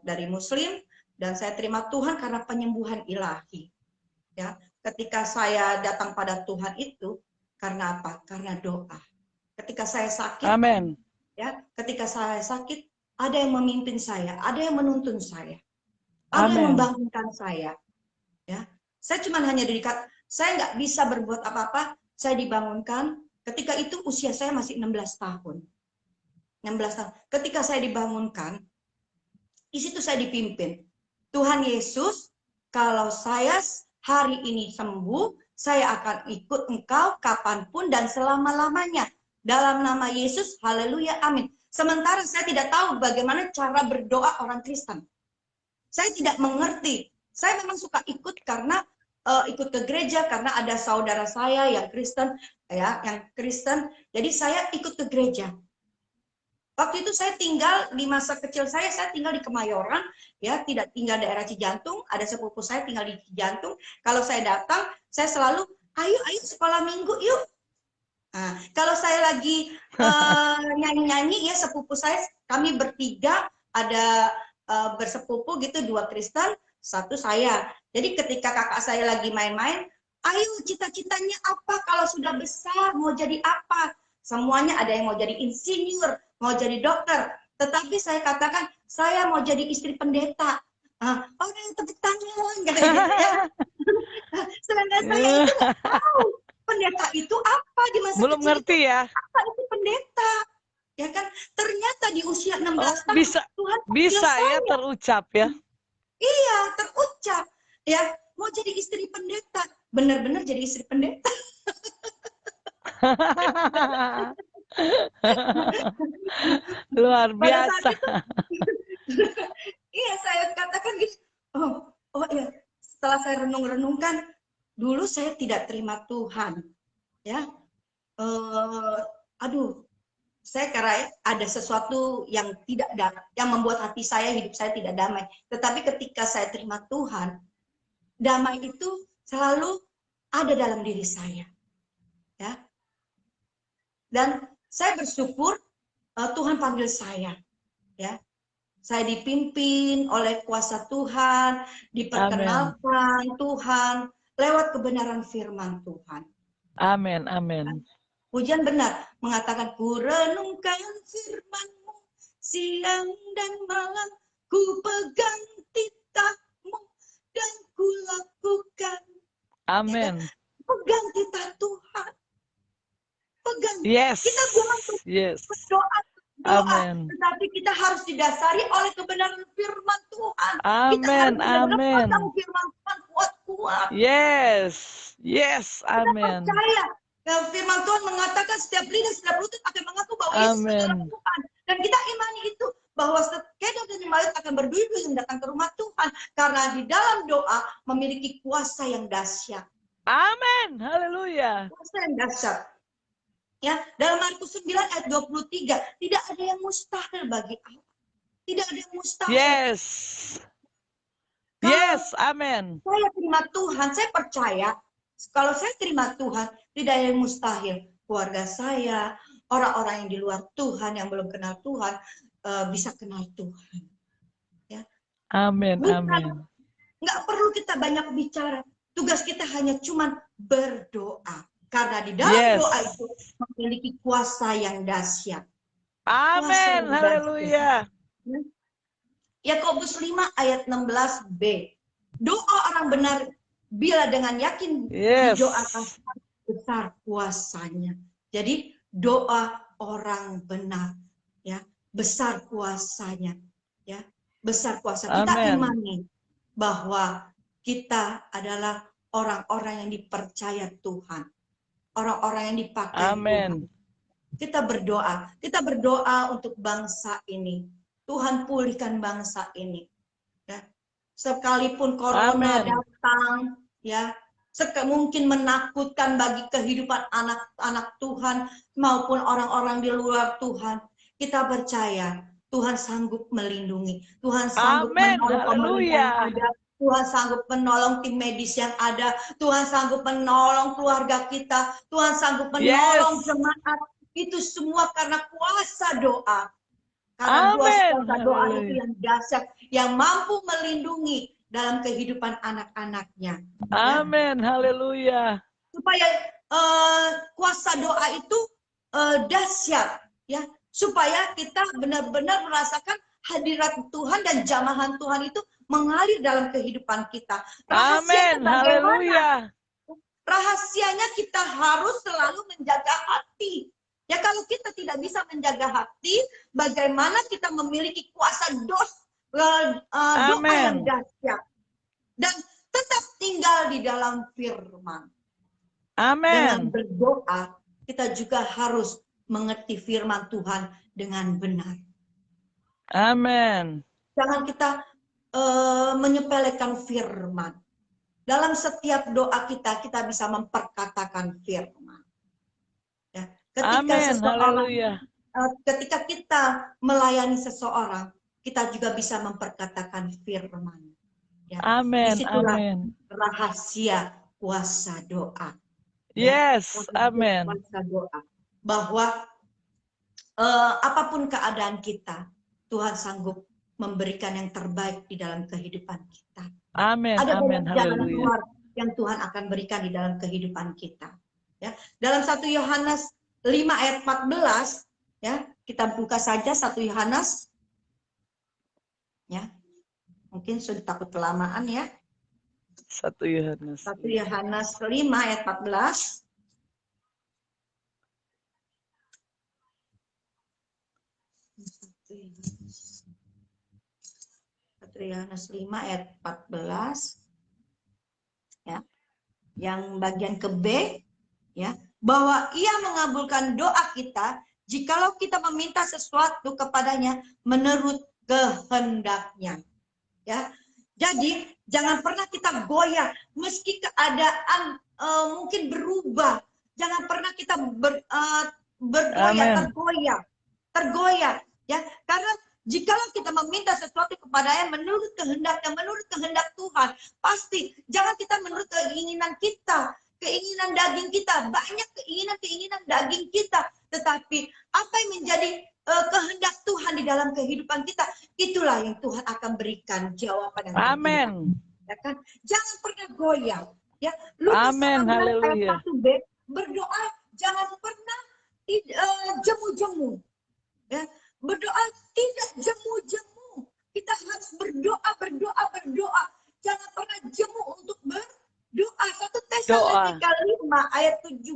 dari Muslim, dan saya terima Tuhan karena penyembuhan ilahi. Ya. Ketika saya datang pada Tuhan itu karena apa? Karena doa. Ketika saya sakit, amen. Ya, ketika saya sakit, ada yang memimpin saya, ada yang menuntun saya, ada yang membangunkan saya. Ya, saya cuma hanya dekat. Saya nggak bisa berbuat apa-apa, saya dibangunkan. Ketika itu usia saya masih 16 tahun. 16 tahun. Ketika saya dibangunkan, di situ saya dipimpin. Tuhan Yesus, kalau saya hari ini sembuh, saya akan ikut engkau kapanpun dan selama-lamanya. Dalam nama Yesus, haleluya, amin. Sementara saya tidak tahu bagaimana cara berdoa orang Kristen. Saya tidak mengerti. Saya memang suka ikut karena ikut ke gereja karena ada saudara saya yang Kristen, ya, yang Kristen. Jadi saya ikut ke gereja. Waktu itu saya tinggal di masa kecil saya tinggal di Kemayoran, ya, tidak tinggal daerah Cijantung. Ada sepupu saya tinggal di Cijantung. Kalau saya datang, saya selalu, ayo sekolah minggu yuk. Nah, kalau saya lagi nyanyi-nyanyi, ya, sepupu saya, kami bertiga, ada bersepupu gitu, 2 Kristen, 1 saya. Jadi ketika kakak saya lagi main-main, ayo cita-citanya apa kalau sudah besar, mau jadi apa? Semuanya ada yang mau jadi insinyur, mau jadi dokter. Tetapi saya katakan, saya mau jadi istri pendeta. Orang yang tepuk tangan, gitu ya. Sedangkan saya itu nggak tahu pendeta itu apa di masa Belum kecil ngerti itu. ya? Apa itu pendeta? Ya kan? Ternyata di usia 16 Oh, tahun Tuhan panggil bisa ya saya. terucap ya. Iya, terucap. Ya, mau jadi istri pendeta. Benar-benar jadi istri pendeta. Luar Pada saat biasa. itu, iya, saya katakan gitu. Oh iya. Setelah saya renung-renungkan, dulu saya tidak terima Tuhan. Ya, aduh, saya kira ada sesuatu yang tidak yang membuat hati saya, hidup saya tidak damai. Tetapi ketika saya terima Tuhan, damai itu selalu ada dalam diri saya. Ya. Dan saya bersyukur Tuhan panggil saya. Ya. Saya dipimpin oleh kuasa Tuhan, diperkenalkan Tuhan lewat kebenaran firman Tuhan. Amin, amin. Pujian benar mengatakan, ku renungkan firman-Mu siang dan malam, ku pegang titah-Mu dan ku lakukan. Amin. Ya, pegang titah Tuhan. Pegang. Yes. Kita bukan berdoa, Amin. tetapi kita harus didasari oleh kebenaran firman Tuhan. Amin, Kita harus benar-benar amin. pegang firman Tuhan kuat-kuat. Yes, yes, Kita amin. percaya. Firman Tuhan mengatakan setiap lidah, setiap lutut akan mengaku bahwa Yesus adalah Tuhan. Dan kita imani itu, bahwa kedok dan jemaat akan berduyun-duyun datang ke rumah Tuhan. Karena di dalam doa memiliki kuasa yang dahsyat. Amin, haleluya. Kuasa yang dahsyat. Ya, dalam Markus 9 ayat 23, tidak ada yang mustahil bagi Allah. Tidak ada yang mustahil. Yes. Yes, amin. Saya terima Tuhan, saya percaya kalau saya terima Tuhan, tidak ada yang mustahil. Keluarga saya, orang-orang yang di luar Tuhan, yang belum kenal Tuhan, bisa kenal Tuhan. Ya. Amin, amin. Nggak perlu kita banyak bicara. Tugas kita hanya cuman berdoa. Karena di dalam doa itu memiliki kuasa yang dahsyat. Amin, haleluya. Yakobus 5 ayat 16b. Doa orang benar bila dengan yakin didoakan, besar kuasanya. Jadi doa orang benar, ya, besar kuasanya, ya, besar kuasa. Kita imani bahwa kita adalah orang-orang yang dipercaya Tuhan, orang-orang yang dipakai Tuhan. Kita berdoa untuk bangsa ini. Tuhan pulihkan bangsa ini. Ya. Sekalipun corona datang, ya, mungkin menakutkan bagi kehidupan anak-anak Tuhan maupun orang-orang di luar Tuhan, kita percaya Tuhan sanggup melindungi, Tuhan sanggup menolong pemerintah yang ada, Tuhan sanggup menolong tim medis yang ada, Tuhan sanggup menolong keluarga kita, Tuhan sanggup menolong jemaat. Itu semua karena kuasa doa. Karena kuasa doa itu yang dahsyat, yang mampu melindungi dalam kehidupan anak-anaknya. Amin, haleluya. Supaya kuasa doa itu dahsyat, ya, supaya kita benar-benar merasakan hadirat Tuhan dan jamahan Tuhan itu mengalir dalam kehidupan kita. Amin, haleluya. rahasianya kita harus selalu menjaga hati. Ya, kalau kita tidak bisa menjaga hati, bagaimana kita memiliki kuasa doa yang Amin. dahsyat dan tetap tinggal di dalam firman. Amin. Dengan berdoa, kita juga harus mengerti firman Tuhan dengan benar. Amin. Jangan kita menyepelekan firman. Dalam setiap doa kita bisa memperkatakan firman. Ya, ketika kita melayani seseorang, kita juga bisa memperkatakan firman. Ya, disitulah rahasia kuasa doa. Yes, amin. Kuasa doa. Bahwa apapun keadaan kita, Tuhan sanggup memberikan yang terbaik di dalam kehidupan kita. Amin. Ada Amin. banyak jalan Haleluya. keluar yang Tuhan akan berikan di dalam kehidupan kita. Ya, dalam 1 Yohanes 5 ayat 14, ya, kita buka saja 1 Yohanes. Ya. Mungkin sudah takut kelamaan ya. 1 Yohanes. 1 Yohanes 5 ayat 14. 1 Yohanes 5 ayat 14. Ya. Yang bagian ke B, ya, bahwa Ia mengabulkan doa kita jikalau kita meminta sesuatu kepadanya menurut kehendaknya. Ya. Jadi jangan pernah kita goyah meski keadaan mungkin berubah. Jangan pernah kita bergoyah, tergoyah, ya. Karena jikalau kita meminta sesuatu kepadanya menurut kehendak Tuhan, pasti jangan kita menurut keinginan kita, keinginan daging kita, banyak keinginan daging kita, tetapi apa yang menjadi kehendak Tuhan di dalam kehidupan kita, itulah yang Tuhan akan berikan jawaban yang Amin. Ya kan? Jangan pernah goyah. Ya, Amin. Haleluya. Berdoa jangan pernah jemu-jemu. Ya, berdoa tidak jemu-jemu. Kita harus berdoa. Jangan pernah jemu untuk berdoa. 1 Tesalonika 5 ayat 17.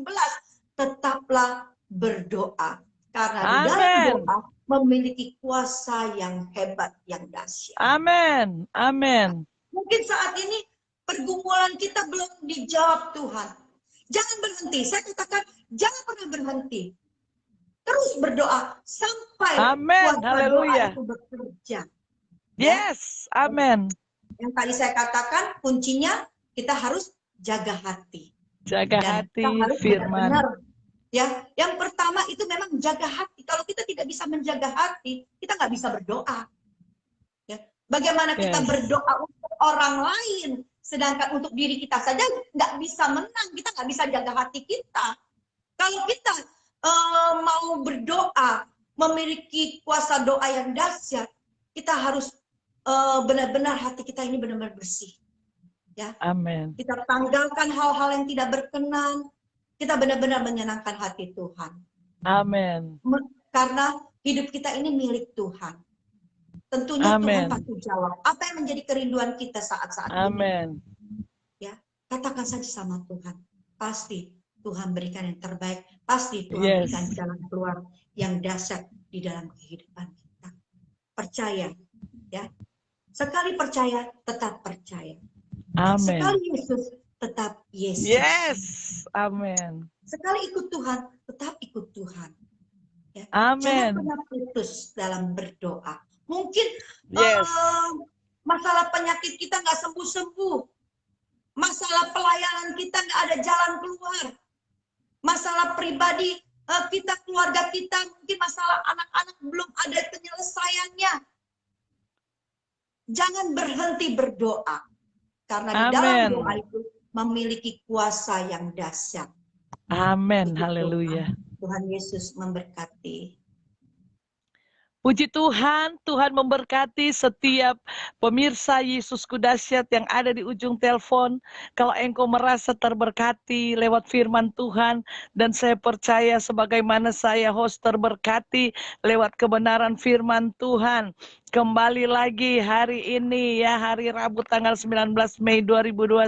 Tetaplah berdoa. Karena di dalam doa memiliki kuasa yang hebat, yang dahsyat. Amin. Amin. Mungkin saat ini pergumulan kita belum dijawab Tuhan. Jangan berhenti. Saya katakan jangan pernah berhenti. Terus berdoa sampai kuasa doa itu bekerja. Yes. Amin. Yang tadi saya katakan kuncinya kita harus jaga hati. Jaga hati firman. Benar. Ya, yang pertama itu memang jaga hati. Kalau kita tidak bisa menjaga hati, kita nggak bisa berdoa. Ya. Bagaimana kita berdoa untuk orang lain, sedangkan untuk diri kita saja nggak bisa menang, kita nggak bisa jaga hati kita. Kalau kita mau berdoa, memiliki kuasa doa yang dahsyat, kita harus benar-benar hati kita ini benar-benar bersih. Ya. Amin. Kita tanggalkan hal-hal yang tidak berkenan. Kita benar-benar menyenangkan hati Tuhan. Amin. Karena hidup kita ini milik Tuhan. Tentunya Tuhan pasti jawab. Apa yang menjadi kerinduan kita saat-saat ini? Amin. Ya, katakan saja sama Tuhan. Pasti Tuhan berikan yang terbaik. Pasti Tuhan berikan jalan keluar yang dahsyat di dalam kehidupan kita. Percaya, ya. Sekali percaya, tetap percaya. Amin. Sekali Yesus, tetap Yesus. Yes. Amin. Sekali ikut Tuhan, tetap ikut Tuhan. Ya. Amin. Jangan pernah putus dalam berdoa. Mungkin masalah penyakit kita nggak sembuh-sembuh. Masalah pelayanan kita nggak ada jalan keluar. Masalah pribadi kita, keluarga kita, mungkin masalah anak-anak belum ada penyelesaiannya. Jangan berhenti berdoa. Karena di dalam doa itu memiliki kuasa yang dahsyat. Amin. Haleluya. Tuhan Yesus memberkati. Puji Tuhan, Tuhan memberkati setiap pemirsa Yesusku Dahsyat yang ada di ujung telepon. Kalau engkau merasa terberkati lewat firman Tuhan, dan saya percaya sebagaimana saya host terberkati lewat kebenaran firman Tuhan. kembali lagi hari ini ya, hari Rabu tanggal 19 Mei 2021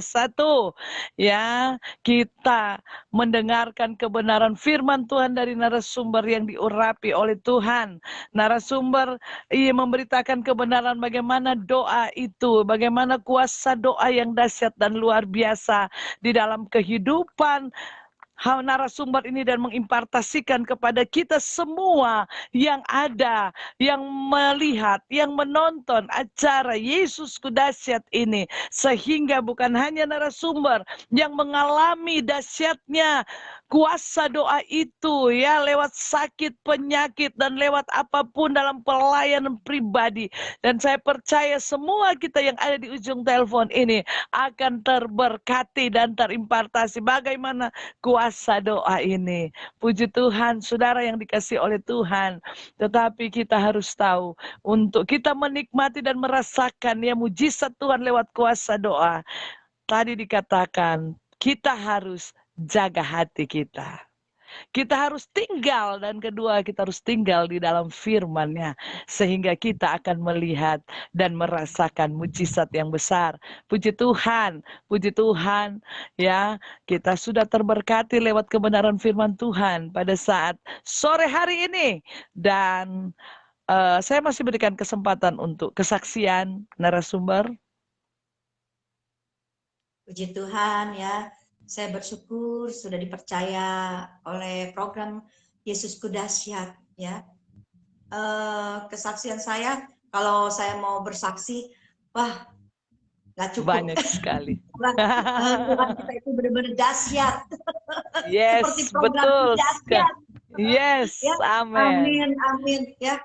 ya, kita mendengarkan kebenaran firman Tuhan dari narasumber yang diurapi oleh Tuhan. Narasumber ia memberitakan kebenaran bagaimana doa itu, bagaimana kuasa doa yang dahsyat dan luar biasa di dalam kehidupan narasumber ini dan mengimpartasikan kepada kita semua yang ada, yang melihat, yang menonton acara Yesusku Dahsyat ini. Sehingga bukan hanya narasumber yang mengalami dahsyatnya kuasa doa itu ya, lewat sakit, penyakit, dan lewat apapun dalam pelayanan pribadi. Dan saya percaya semua kita yang ada di ujung telepon ini akan terberkati dan terimpartasi bagaimana kuasa doa ini. Puji Tuhan, saudara yang dikasihi oleh Tuhan. Tetapi kita harus tahu, untuk kita menikmati dan merasakan ya mujizat Tuhan lewat kuasa doa. Tadi dikatakan, kita harus jaga hati kita. Kita harus tinggal, dan kedua kita harus tinggal di dalam firman-Nya, sehingga kita akan melihat dan merasakan mujizat yang besar. Puji Tuhan ya, kita sudah terberkati lewat kebenaran firman Tuhan pada saat sore hari ini. Dan saya masih berikan kesempatan untuk kesaksian narasumber. Puji Tuhan ya. Saya bersyukur sudah dipercaya oleh program Yesusku Dahsyat ya. Kesaksian saya, kalau saya mau bersaksi, wah nggak cukup. Banyak sekali. Tuhan kita itu benar-benar dahsyat. Yes, Seperti program betul. dahsyat. Yes, Ya, amin. Amin ya.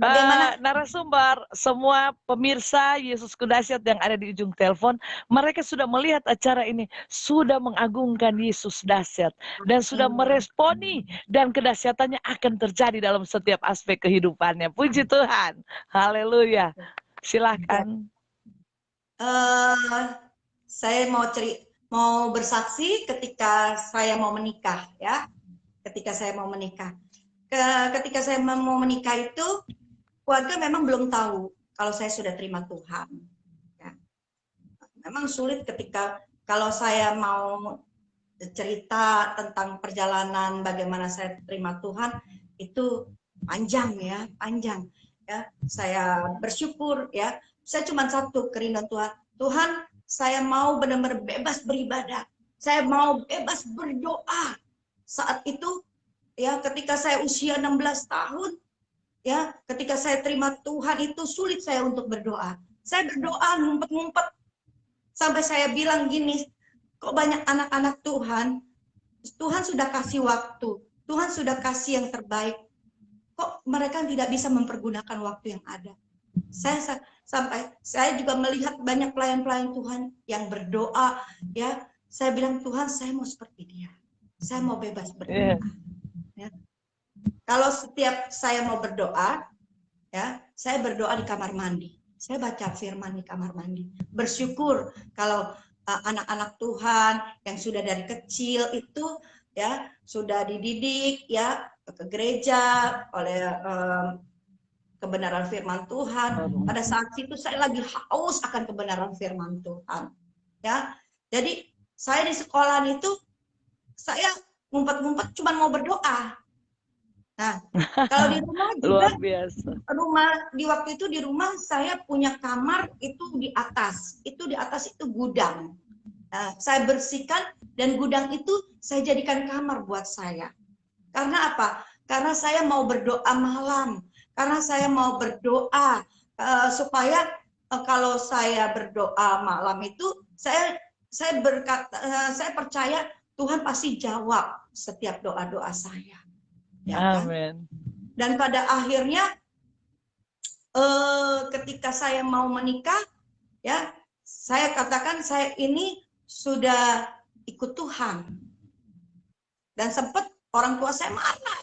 Bagaimana narasumber, semua pemirsa Yesusku Dahsyat yang ada di ujung telepon, mereka sudah melihat acara ini, sudah mengagungkan Yesus Dahsyat, dan sudah meresponi, dan kedahsyatannya akan terjadi dalam setiap aspek kehidupannya. Puji Tuhan, haleluya. Silakan. Saya mau bersaksi ketika saya mau menikah ya. Ketika saya mau menikah. Ketika saya mau menikah itu, keluarga memang belum tahu kalau saya sudah terima Tuhan. Ya. Memang sulit ketika kalau saya mau cerita tentang perjalanan bagaimana saya terima Tuhan, itu panjang ya, panjang. Ya, saya bersyukur ya. Saya cuma satu kerinduan Tuhan. Tuhan, saya mau benar-benar bebas beribadah. Saya mau bebas berdoa. Saat itu ya, ketika saya usia 16 tahun, ya, ketika saya terima Tuhan itu sulit saya untuk berdoa. Saya berdoa ngumpet-ngumpet sampai saya bilang gini, kok banyak anak-anak Tuhan, Tuhan sudah kasih waktu, Tuhan sudah kasih yang terbaik, kok mereka tidak bisa mempergunakan waktu yang ada. Saya juga melihat banyak pelayan-pelayan Tuhan yang berdoa, ya. Saya bilang, Tuhan, saya mau seperti dia. Saya mau bebas berdoa. Ya. Kalau setiap saya mau berdoa, ya, saya berdoa di kamar mandi. Saya baca firman di kamar mandi. Bersyukur kalau anak-anak Tuhan yang sudah dari kecil itu ya sudah dididik ya ke gereja oleh kebenaran firman Tuhan. Pada saat itu saya lagi haus akan kebenaran firman Tuhan. Ya. Jadi saya di sekolah itu saya ngumpet-ngumpet cuma mau berdoa. Nah, kalau di rumah juga, luar biasa. Di waktu itu di rumah saya punya kamar itu di atas itu gudang. Nah, saya bersihkan dan gudang itu saya jadikan kamar buat saya. Karena apa? Karena saya mau berdoa malam. Karena saya mau berdoa supaya kalau saya berdoa malam itu saya percaya Tuhan pasti jawab setiap doa-doa saya. Ya kan? Amin. Dan pada akhirnya ketika saya mau menikah, ya saya katakan saya ini sudah ikut Tuhan. Dan sempat orang tua saya marah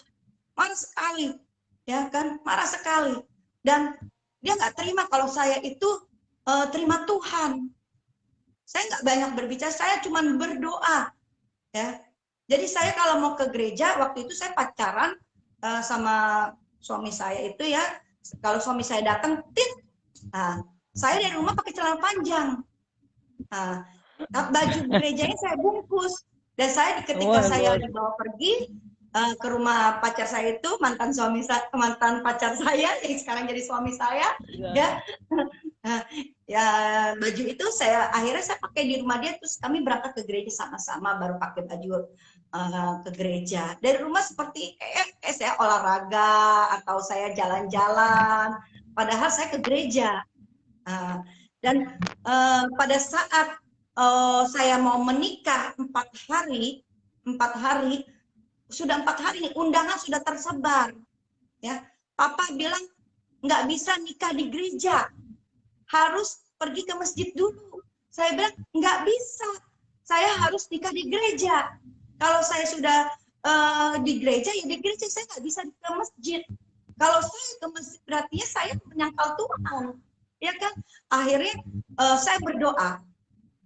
sekali, ya kan, marah sekali. Dan dia nggak terima kalau saya itu terima Tuhan. Saya nggak banyak berbicara, saya cuma berdoa, ya. Jadi saya kalau mau ke gereja, waktu itu saya pacaran sama suami saya itu ya, Kalau suami saya datang, tit, saya dari rumah pakai celana panjang. Baju gerejanya saya bungkus. Dan saya ketika saya dibawa pergi ke rumah pacar saya itu, mantan pacar saya yang sekarang jadi suami saya, ya. Ya baju itu akhirnya saya pakai di rumah dia, terus kami berangkat ke gereja sama-sama, baru pakai baju ke gereja. Dari rumah seperti saya olahraga atau saya jalan-jalan, padahal saya ke gereja. Dan pada saat saya mau menikah 4 hari, sudah 4 hari undangan sudah tersebar, ya. Papa bilang nggak bisa nikah di gereja, harus pergi ke masjid dulu. Saya bilang nggak bisa, saya harus nikah di gereja. Kalau saya sudah di gereja, ya di gereja, saya nggak bisa ke masjid. Kalau saya ke masjid berarti saya menyangkal Tuhan, ya kan? Akhirnya saya berdoa,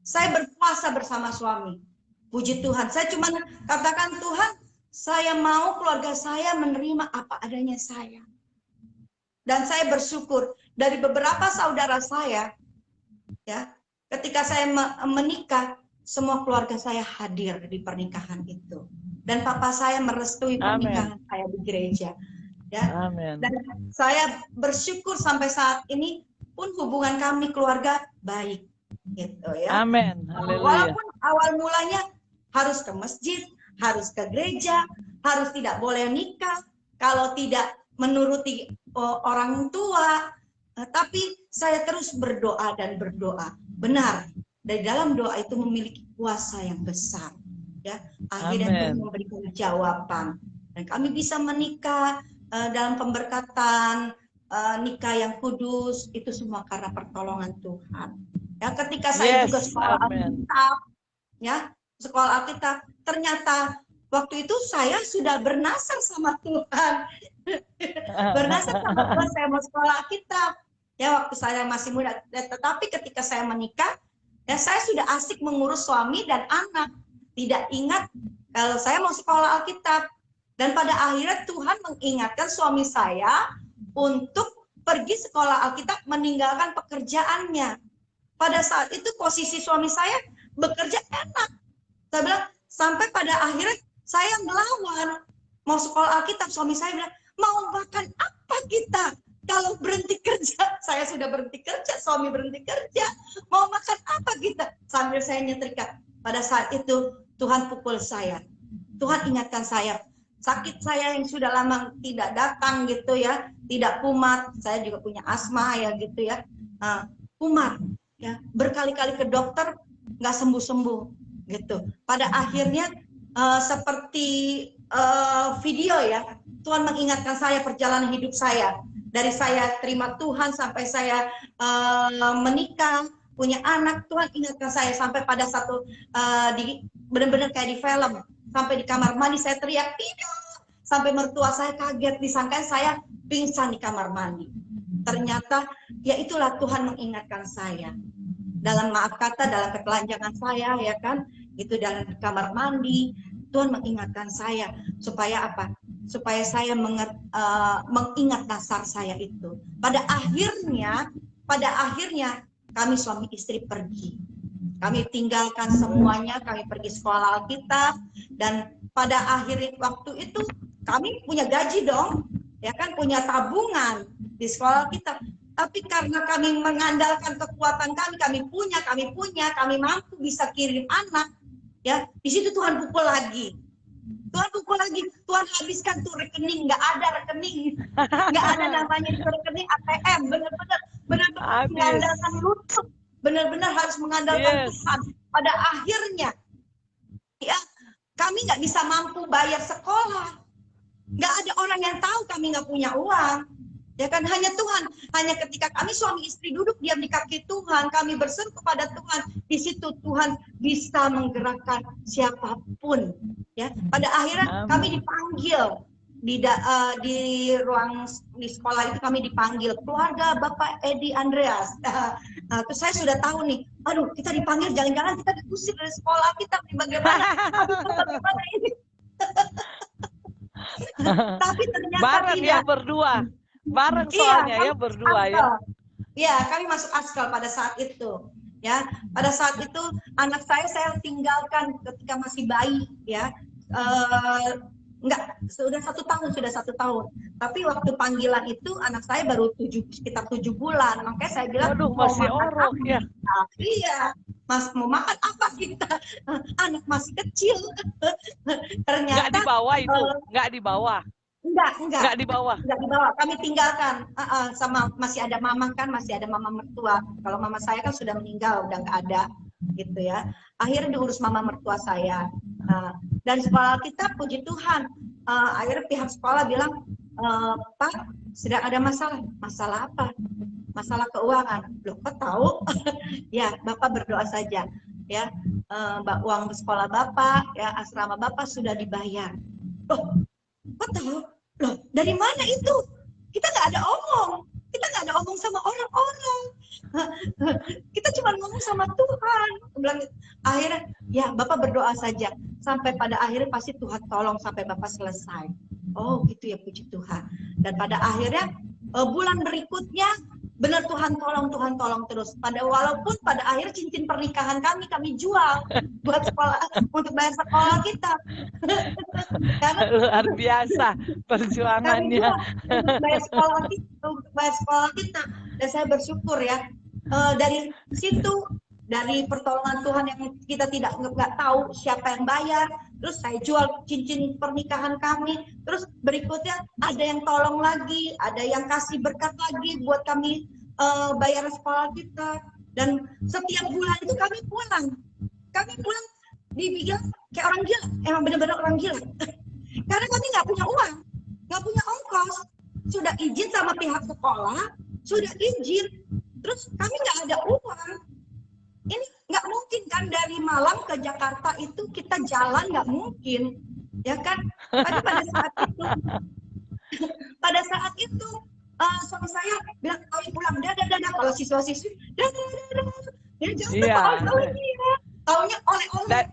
saya berpuasa bersama suami. Puji Tuhan, saya cuma katakan, Tuhan, saya mau keluarga saya menerima apa adanya saya. Dan saya bersyukur dari beberapa saudara saya, ya, ketika saya menikah, semua keluarga saya hadir di pernikahan itu. Dan papa saya merestui pernikahan saya di gereja. Ya. Amin. Dan saya bersyukur sampai saat ini pun hubungan kami keluarga baik, gitu ya. Amin. Walaupun awal mulanya harus ke masjid, harus ke gereja, harus tidak boleh nikah, kalau tidak menuruti orang tua, tapi saya terus berdoa dan berdoa. Benar, dari dalam doa itu memiliki kuasa yang besar, ya. Akhirnya Tuhan memberikan jawaban dan kami bisa menikah dalam pemberkatan, nikah yang kudus, itu semua karena pertolongan Tuhan. Ya, ketika saya juga sekolah Alkitab, ya, sekolah Alkitab, ternyata waktu itu saya sudah bernasar sama Tuhan. Bernasar sama Tuhan, saya mau sekolah Alkitab. Ya, waktu saya masih muda. Tetapi ketika saya menikah, ya saya sudah asik mengurus suami dan anak. Tidak ingat kalau saya mau sekolah Alkitab. Dan pada akhirnya Tuhan mengingatkan suami saya untuk pergi sekolah Alkitab, meninggalkan pekerjaannya. Pada saat itu posisi suami saya bekerja enak. Saya bilang, sampai pada akhirnya saya melawan. Mau sekolah Alkitab, suami saya bilang, mau makan apa kita? Kalau berhenti kerja, saya sudah berhenti kerja, suami berhenti kerja, mau makan apa kita? Sambil saya nyetrika. Pada saat itu Tuhan pukul saya. Tuhan ingatkan saya, sakit saya yang sudah lama tidak datang gitu ya, tidak kumat. Saya juga punya asma ya gitu ya, kumat. Ya, berkali-kali ke dokter nggak sembuh-sembuh gitu. Pada akhirnya seperti video ya, Tuhan mengingatkan saya perjalanan hidup saya. Dari saya terima Tuhan sampai saya menikah, punya anak, Tuhan ingatkan saya sampai pada satu benar-benar kayak di film, sampai di kamar mandi saya teriak tidak, sampai mertua saya kaget, disangka saya pingsan di kamar mandi. Ternyata ya itulah Tuhan mengingatkan saya. Dalam maaf kata, dalam ketelanjangan saya ya kan, itu dalam kamar mandi, Tuhan mengingatkan saya supaya apa? Supaya saya mengingat dasar saya itu. Pada akhirnya kami suami istri pergi. Kami tinggalkan semuanya, kami pergi sekolah Alkitab, dan pada akhir waktu itu kami punya gaji dong, ya kan, punya tabungan di sekolah Alkitab. Tapi karena kami mengandalkan kekuatan kami mampu bisa kirim anak, ya, di situ Tuhan pukul lagi. Tuhan habiskan tuh rekening, nggak ada rekening, nggak ada namanya itu rekening ATM, benar-benar mengandalkan lutut, benar-benar harus mengandalkan Tuhan. Pada akhirnya, ya, kami nggak bisa mampu bayar sekolah, nggak ada orang yang tahu kami nggak punya uang, ya kan, hanya Tuhan. Hanya ketika kami suami istri duduk diam di kaki Tuhan, kami berseru kepada Tuhan, di situ Tuhan bisa menggerakkan siapapun. Ya, pada akhirnya kami dipanggil di ruang di sekolah itu, kami dipanggil keluarga Bapak Edi Andreas. Terus saya sudah tahu nih, aduh kita dipanggil, jangan-jangan kita diusir dari sekolah kita, bagaimana? Aduh, bagaimana ini? Tapi ternyata bareng tidak. ya berdua. bareng Iya, soalnya kami ya masuk berdua ya. askal. Iya, kami masuk askal pada saat itu. Ya, pada saat itu anak saya tinggalkan ketika masih bayi, ya. Enggak, sudah 1 tahun, sudah 1 tahun. Tapi waktu panggilan itu anak saya baru sekitar 7 bulan. Makanya saya bilang Waduh, mau masih makan orok apa? ya. Iya, Mas mau makan apa kita? Anak masih kecil. Nggak Ternyata dibawa itu, eh, nggak dibawa, enggak, nggak dibawa. enggak dibawa. Kami tinggalkan sama masih ada mama kan, masih ada mama mertua. Kalau mama saya kan sudah meninggal, udah nggak ada gitu ya. Akhirnya diurus mama mertua saya. Dan sekolah kita, puji Tuhan, akhirnya pihak sekolah bilang, Pak, sedang ada masalah. Masalah apa? Masalah keuangan. Loh, kok tahu? Ya, Bapak berdoa saja. Ya, uang sekolah Bapak, ya asrama Bapak sudah dibayar. Loh, kok tahu? Loh, dari mana itu? Kita nggak ada omong. Kita nggak ada omong sama orang-orang. Kita cuma ngomong sama Tuhan. Bilang, akhirnya, ya Bapak berdoa saja. Sampai pada akhirnya pasti Tuhan tolong sampai Bapak selesai. Oh gitu ya, puji Tuhan. Dan pada akhirnya bulan berikutnya benar Tuhan tolong terus. Walaupun pada akhirnya cincin pernikahan kami jual buat sekolah, untuk bayar sekolah kita. Karena Luar biasa kami perjuangannya. jual untuk bayar sekolah kita. Dan saya bersyukur ya, dari situ, dari pertolongan Tuhan yang kita nggak tahu siapa yang bayar, terus saya jual cincin pernikahan kami, terus berikutnya ada yang tolong lagi, ada yang kasih berkat lagi buat kami bayar sekolah kita. Dan setiap bulan itu kami pulang dibilang kayak orang gila, emang benar-benar orang gila. Karena kami nggak punya uang, nggak punya ongkos, sudah izin sama pihak sekolah, sudah izin, terus kami nggak ada uang. Ini nggak mungkin kan, dari Malang ke Jakarta itu kita jalan, nggak mungkin, ya kan? Tapi pada saat itu suami saya bilang, ayo pulang, dadah. Kalau siswa-siswi, dadah. Ya jangan tahu dia, taunya oleh-oleh.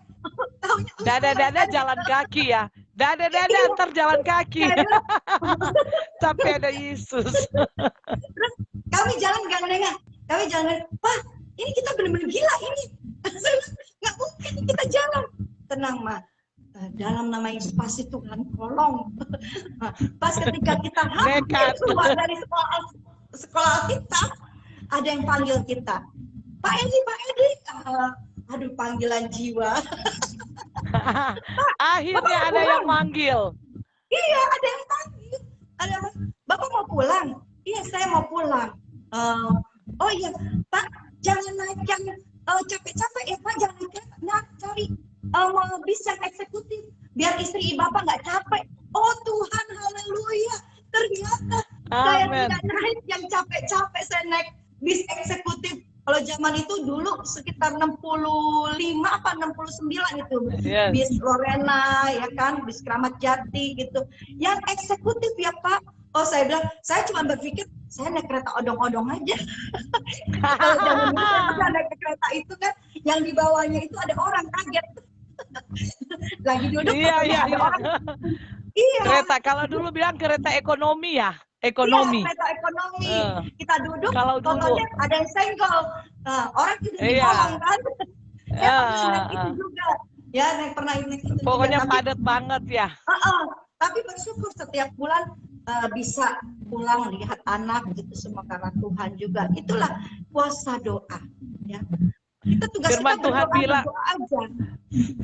Dada jalan kaki ya. Dada ntar jalan kaki. Tapi ada Yesus. Terus kami jalan gandengan. Wah, ini kita benar-benar gila ini. Nggak mungkin kita jalan. Tenang, Ma. Dalam nama Yesus pasti Tuhan tolong. Pas ketika kita hampir keluar dari sekolah kita, ada yang panggil kita. Pak Edi. Aduh, panggilan jiwa. Akhirnya ada yang manggil. Iya, ada yang panggil. Bapak mau pulang? Iya, saya mau pulang. Oh iya, Pak, jangan naik yang capek-capek ya, Pak. Jangan cari bis yang eksekutif. Biar istri Bapak nggak capek. Oh Tuhan, haleluya. Ternyata saya tidak naik yang capek-capek. Saya naik bis eksekutif. Kalau zaman itu dulu sekitar 65 apa 69 itu. Yes. Bis Lorena, ya kan, bis Kramat Jati gitu. Yang eksekutif ya Pak. Oh, saya bilang, saya cuma berpikir saya naik kereta odong-odong aja. Kalau zaman dulu saya naik kereta itu kan, yang di bawahnya itu ada orang, kaget. Lagi duduk ada orang. Iya. Kereta, kalau dulu bilang kereta ekonomi ya. Ekonomi. Iya, kereta ekonomi. Kita duduk, kalau contohnya ada yang senggol. Orang tidak ditolong kan. Saya pernah naik itu juga. Ya, pernah naik itu Pokoknya juga. padat banget ya. Tapi bersyukur setiap bulan bisa pulang lihat anak gitu, semua karena Tuhan juga. Itulah puasa doa. Ya. Kita tugas Firman kita Tuhan bilang, aja.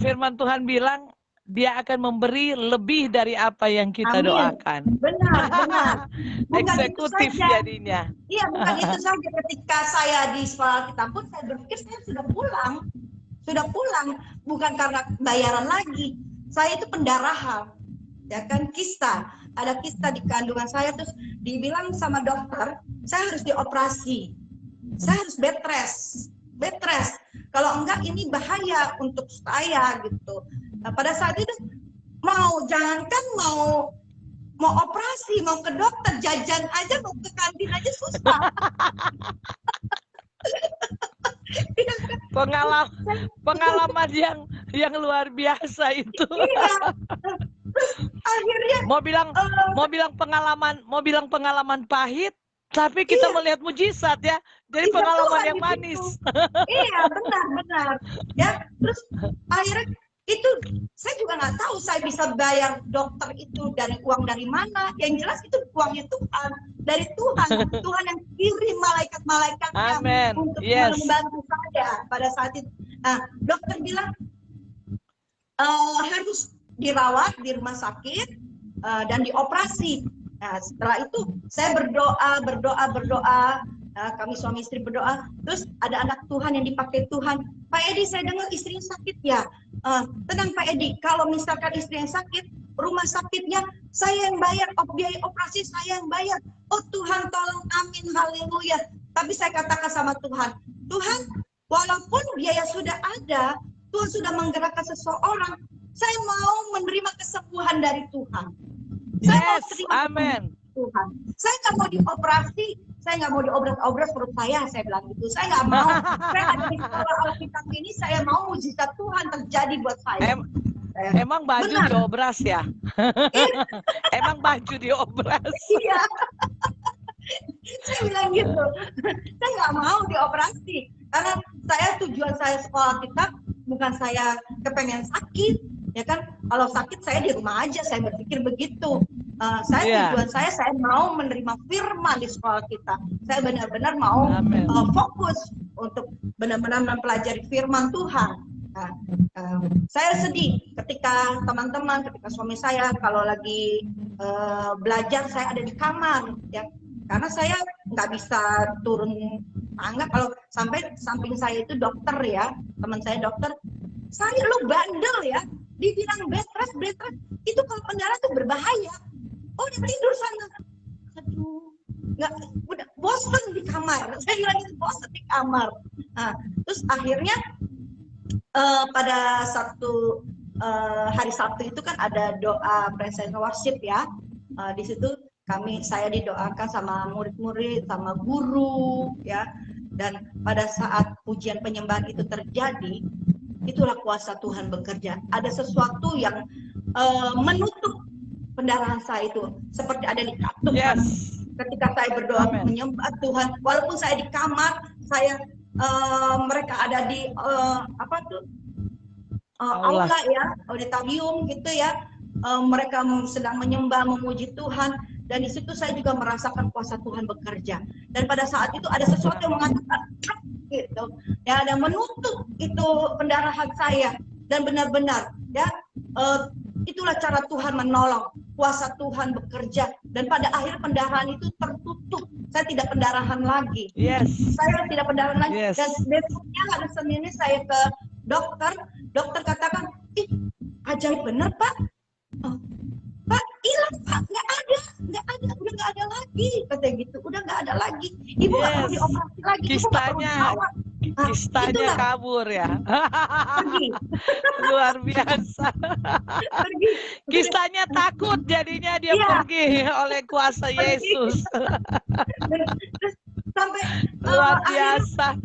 Firman Tuhan bilang, Dia akan memberi lebih dari apa yang kita doakan. Benar. Eksekutif jadinya. Iya, bukan itu saja. Ketika saya di sekolah kita pun, saya berpikir saya sudah pulang. Bukan karena bayaran lagi. Saya itu pendarahan. Ya kan, kista. Ada kista di kandungan saya, terus dibilang sama dokter, saya harus dioperasi. Saya harus bed rest. Kalau enggak ini bahaya untuk saya gitu. Nah, pada saat itu jangankan mau operasi, mau ke dokter, jajan aja, mau ke kantin aja susah. Pengalaman yang luar biasa itu. Iya. akhirnya Mau bilang eh, mau bilang pengalaman pahit, tapi kita iya, melihat mujizat ya. Jadi mujizat pengalaman Tuhan yang di manis. situ. Iya, benar-benar. Ya, terus akhirnya itu saya juga nggak tahu saya bisa bayar dokter itu dari uang dari mana. Yang jelas itu uangnya Tuhan, dari Tuhan. Tuhan yang kirim malaikat-malaikatnya Amin. untuk Yes. membantu saya pada saat itu. Nah, dokter bilang harus dirawat di rumah sakit dan dioperasi. Nah, setelah itu saya berdoa. Kami suami istri berdoa. Terus ada anak Tuhan yang dipakai Tuhan. Pak Edi, saya dengar istrinya sakit ya. Tenang Pak Edi, kalau misalkan istri yang sakit, rumah sakitnya saya yang bayar, biaya operasi saya yang bayar. Oh Tuhan tolong, amin, haleluya. Tapi saya katakan sama Tuhan, Tuhan, walaupun biaya sudah ada, Tuhan sudah menggerakkan seseorang, saya mau menerima kesembuhan dari Tuhan. Saya mau Yes. terima Amin. Tuhan. Saya nggak mau dioperasi, saya nggak mau diobras-obras perut saya bilang gitu. Saya nggak mau. Saya ada di sekolah Alkitab ini, saya mau mujizat Tuhan terjadi buat saya. Emang baju Benar. diobras ya? Emang baju diobras? Iya. Saya bilang gitu. Saya nggak mau dioperasi. Karena saya tujuan saya sekolah Alkitab bukan saya kepengen sakit. Ya kan, kalau sakit saya di rumah aja, saya berpikir begitu. Tujuan saya mau menerima firman di sekolah kita. Saya benar-benar mau fokus untuk benar-benar mempelajari firman Tuhan. Nah, saya sedih ketika teman-teman, ketika suami saya kalau lagi belajar, saya ada di kamar, ya, karena saya nggak bisa turun tangga. Kalau sampai samping saya itu dokter ya, teman saya dokter, saya lu bandel ya, dibilang bed rest, itu kalau pendarah tuh berbahaya. Oh, dia tidur sana. Aduh, nggak, udah bosan di kamar. Saya bilang itu bosan di kamar. Nah, terus akhirnya pada satu hari Sabtu itu kan ada doa praise and worship ya. Di situ saya didoakan sama murid-murid, sama guru ya. Dan pada saat pujian penyembahan itu terjadi, itulah kuasa Tuhan bekerja. Ada sesuatu yang menutup pendarahan saya itu, seperti ada di katup. Yes. Ketika saya berdoa menyembah Tuhan, walaupun saya di kamar, saya mereka ada di aula ya, auditorium gitu ya. Mereka sedang menyembah, memuji Tuhan, dan di situ saya juga merasakan kuasa Tuhan bekerja. Dan pada saat itu ada sesuatu yang mengatakan gitu, ya, ada menutup itu pendarahan saya, dan benar-benar ya, itulah cara Tuhan menolong, kuasa Tuhan bekerja, dan pada akhir pendarahan itu tertutup. Saya tidak pendarahan lagi. Yes. Saya tidak pendarahan lagi. Yes. Dan besoknya hari Senin ini saya ke dokter katakan, ih, ajaib bener Pak. Oh, Pak, hilang Pak, nggak ada, udah nggak ada lagi, katanya gitu, udah nggak ada lagi. Ibu nggak perlu dioperasi lagi, ibu nggak perlu dirawat. Kistanya kabur ya. Pergi. Luar biasa. Pergi. Kistanya takut, jadinya dia pergi oleh kuasa Yesus. Terus sampai luar biasa.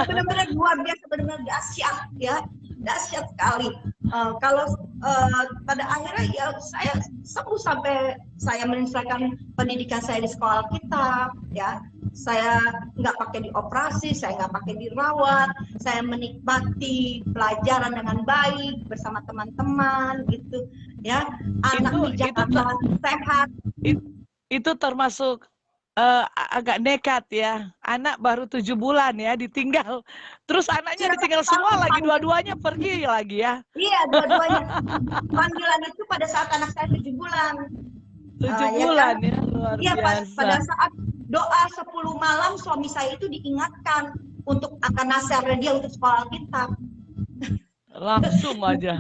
Benar-benar luar biasa, benar-benar dahsyat ya, dahsyat sekali. Kalau pada akhirnya ya saya sembuh sampai saya menyelesaikan pendidikan saya di sekolah kita ya. Saya nggak pakai dioperasi, saya nggak pakai dirawat, saya menikmati pelajaran dengan baik bersama teman-teman gitu ya. Anak di Jakarta sehat. Itu termasuk agak nekat ya. Anak baru 7 bulan ya ditinggal. Terus anaknya ditinggal semua lagi, dua-duanya pergi lagi ya. Iya, dua-duanya. Panggilan itu pada saat anak saya 7 bulan. 7 bulan ya, kan? Ya, luar iya, biasa. pada saat doa 10 malam suami saya itu diingatkan untuk akan nasihatnya dia untuk sekolah Alkitab. Langsung aja.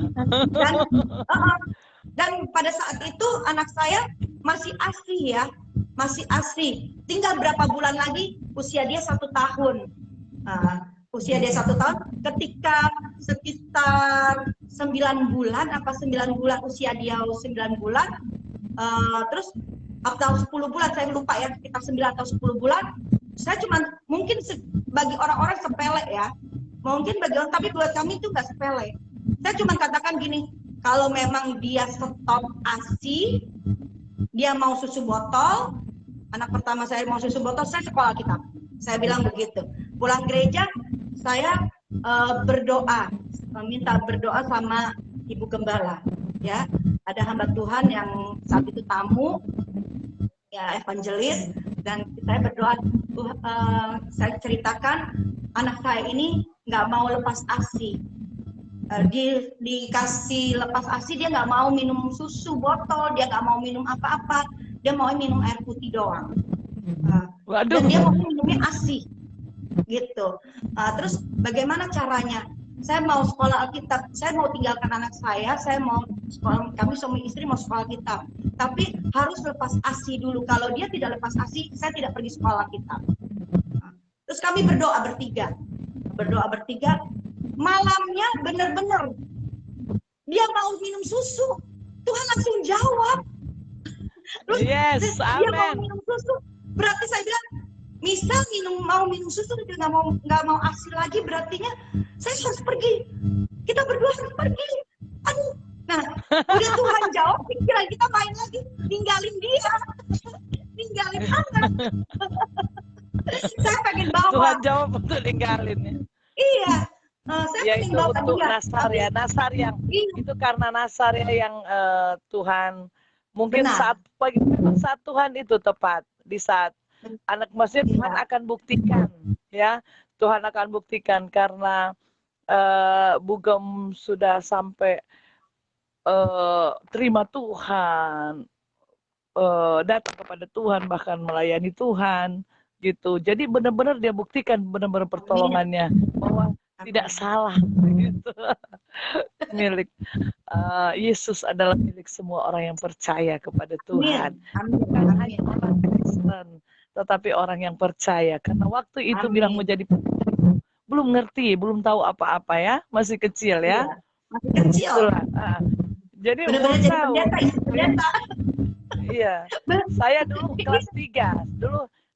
Dan pada saat itu anak saya masih asli ya, masih asli. Tinggal berapa bulan lagi usia dia 1 tahun. Usia dia 1 tahun, ketika sekitar 9 bulan, usia dia 9 bulan, terus atau 10 bulan, saya lupa ya, sekitar 9 atau 10 bulan, saya cuma mungkin bagi orang-orang sepele ya, mungkin bagi orang, tapi buat kami itu nggak sepele. Saya cuma katakan gini, Kalau memang dia stop ASI, dia mau susu botol, anak pertama saya mau susu botol, saya sekolah Alkitab. Saya bilang begitu. Pulang gereja, saya berdoa, minta berdoa sama Ibu Gembala. Ya, ada hamba Tuhan yang saat itu tamu, ya evangelis, dan saya berdoa, saya ceritakan anak saya ini nggak mau lepas ASI. Dikasih lepas ASI, dia nggak mau minum susu botol, dia nggak mau minum apa-apa, dia mau minum air putih doang. Waduh. Dan dia mau minumnya ASI gitu. Terus bagaimana caranya? Saya mau sekolah Alkitab, saya mau tinggalkan anak saya mau sekolah, kami suami istri mau sekolah Alkitab, tapi harus lepas ASI dulu. Kalau dia tidak lepas ASI, saya tidak pergi sekolah Alkitab. Terus kami berdoa bertiga, malamnya benar-benar dia mau minum susu, Tuhan langsung jawab. Terus Yes, dia mau amen. minum susu, berarti saya bilang, misal mau minum susu, dia nggak mau ASI lagi, berartinya saya harus pergi. Kita berdua harus pergi. Aduh, nah udah Tuhan jawab, pikiran kita main lagi, ninggalin dia, ninggalin anak. Saya pengen bawa. Tuhan jawab untuk ninggalin ya. Iya, saya Ya pengen itu bawa untuk dia. Nasar ya, Nasar yang Iya. itu karena Nasar ya yang Tuhan mungkin Benar. saat Tuhan itu tepat di saat anak maksudnya Tuhan Iya. akan buktikan ya, Tuhan akan buktikan karena Bugem sudah sampai terima Tuhan, datang kepada Tuhan, bahkan melayani Tuhan gitu. Jadi benar-benar dia buktikan benar-benar pertolongannya bahwa tidak salah gitu. Milik Yesus adalah milik semua orang yang percaya kepada Tuhan. Amin. Bukan hanya orang Kristen, tetapi orang yang percaya. Karena waktu itu bilang mau jadi belum ngerti, belum tahu apa-apa ya, masih kecil ya. Iya, masih kecil. Itulah. Jadi benar-benar jadi pendeta, pendeta. Iya. Saya dulu kelas 3.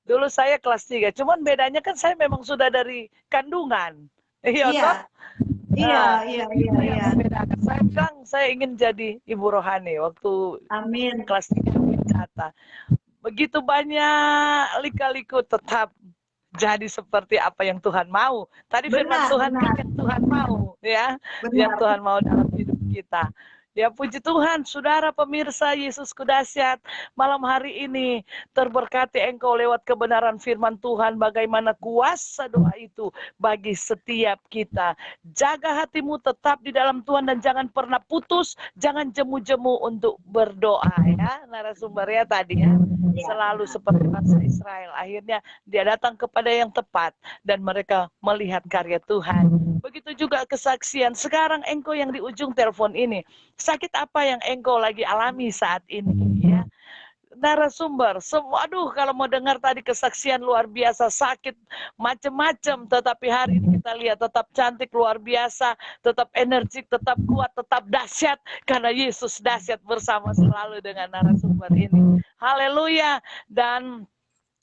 Dulu saya kelas 3. Cuman bedanya kan saya memang sudah dari kandungan. Iya, Iya. toh? Iya. Membedakan. Saya bilang saya ingin jadi ibu rohani waktu Amin. kelas 3 kata. Begitu banyak lika-liku tetap jadi seperti apa yang Tuhan mau. Tadi firman Tuhan yang Tuhan mau, ya. Yang Tuhan mau dalam hidup kita. Ya puji Tuhan, saudara pemirsa Yesus Kudasyat, malam hari ini terberkati engkau lewat kebenaran firman Tuhan, bagaimana kuasa doa itu bagi setiap kita. Jaga hatimu tetap di dalam Tuhan dan jangan pernah putus, jangan jemu-jemu untuk berdoa ya, narasumbernya tadi ya. Selalu seperti bangsa Israel, akhirnya dia datang kepada yang tepat dan mereka melihat karya Tuhan. Begitu juga kesaksian, sekarang engkau yang di ujung telepon ini, sakit apa yang engkau lagi alami saat ini ya, narasumber semua, aduh kalau mau dengar tadi kesaksian luar biasa, sakit macam-macam, tetapi hari ini kita lihat tetap cantik luar biasa, tetap energik, tetap kuat, tetap dahsyat karena Yesus dahsyat bersama selalu dengan narasumber ini. Haleluya. Dan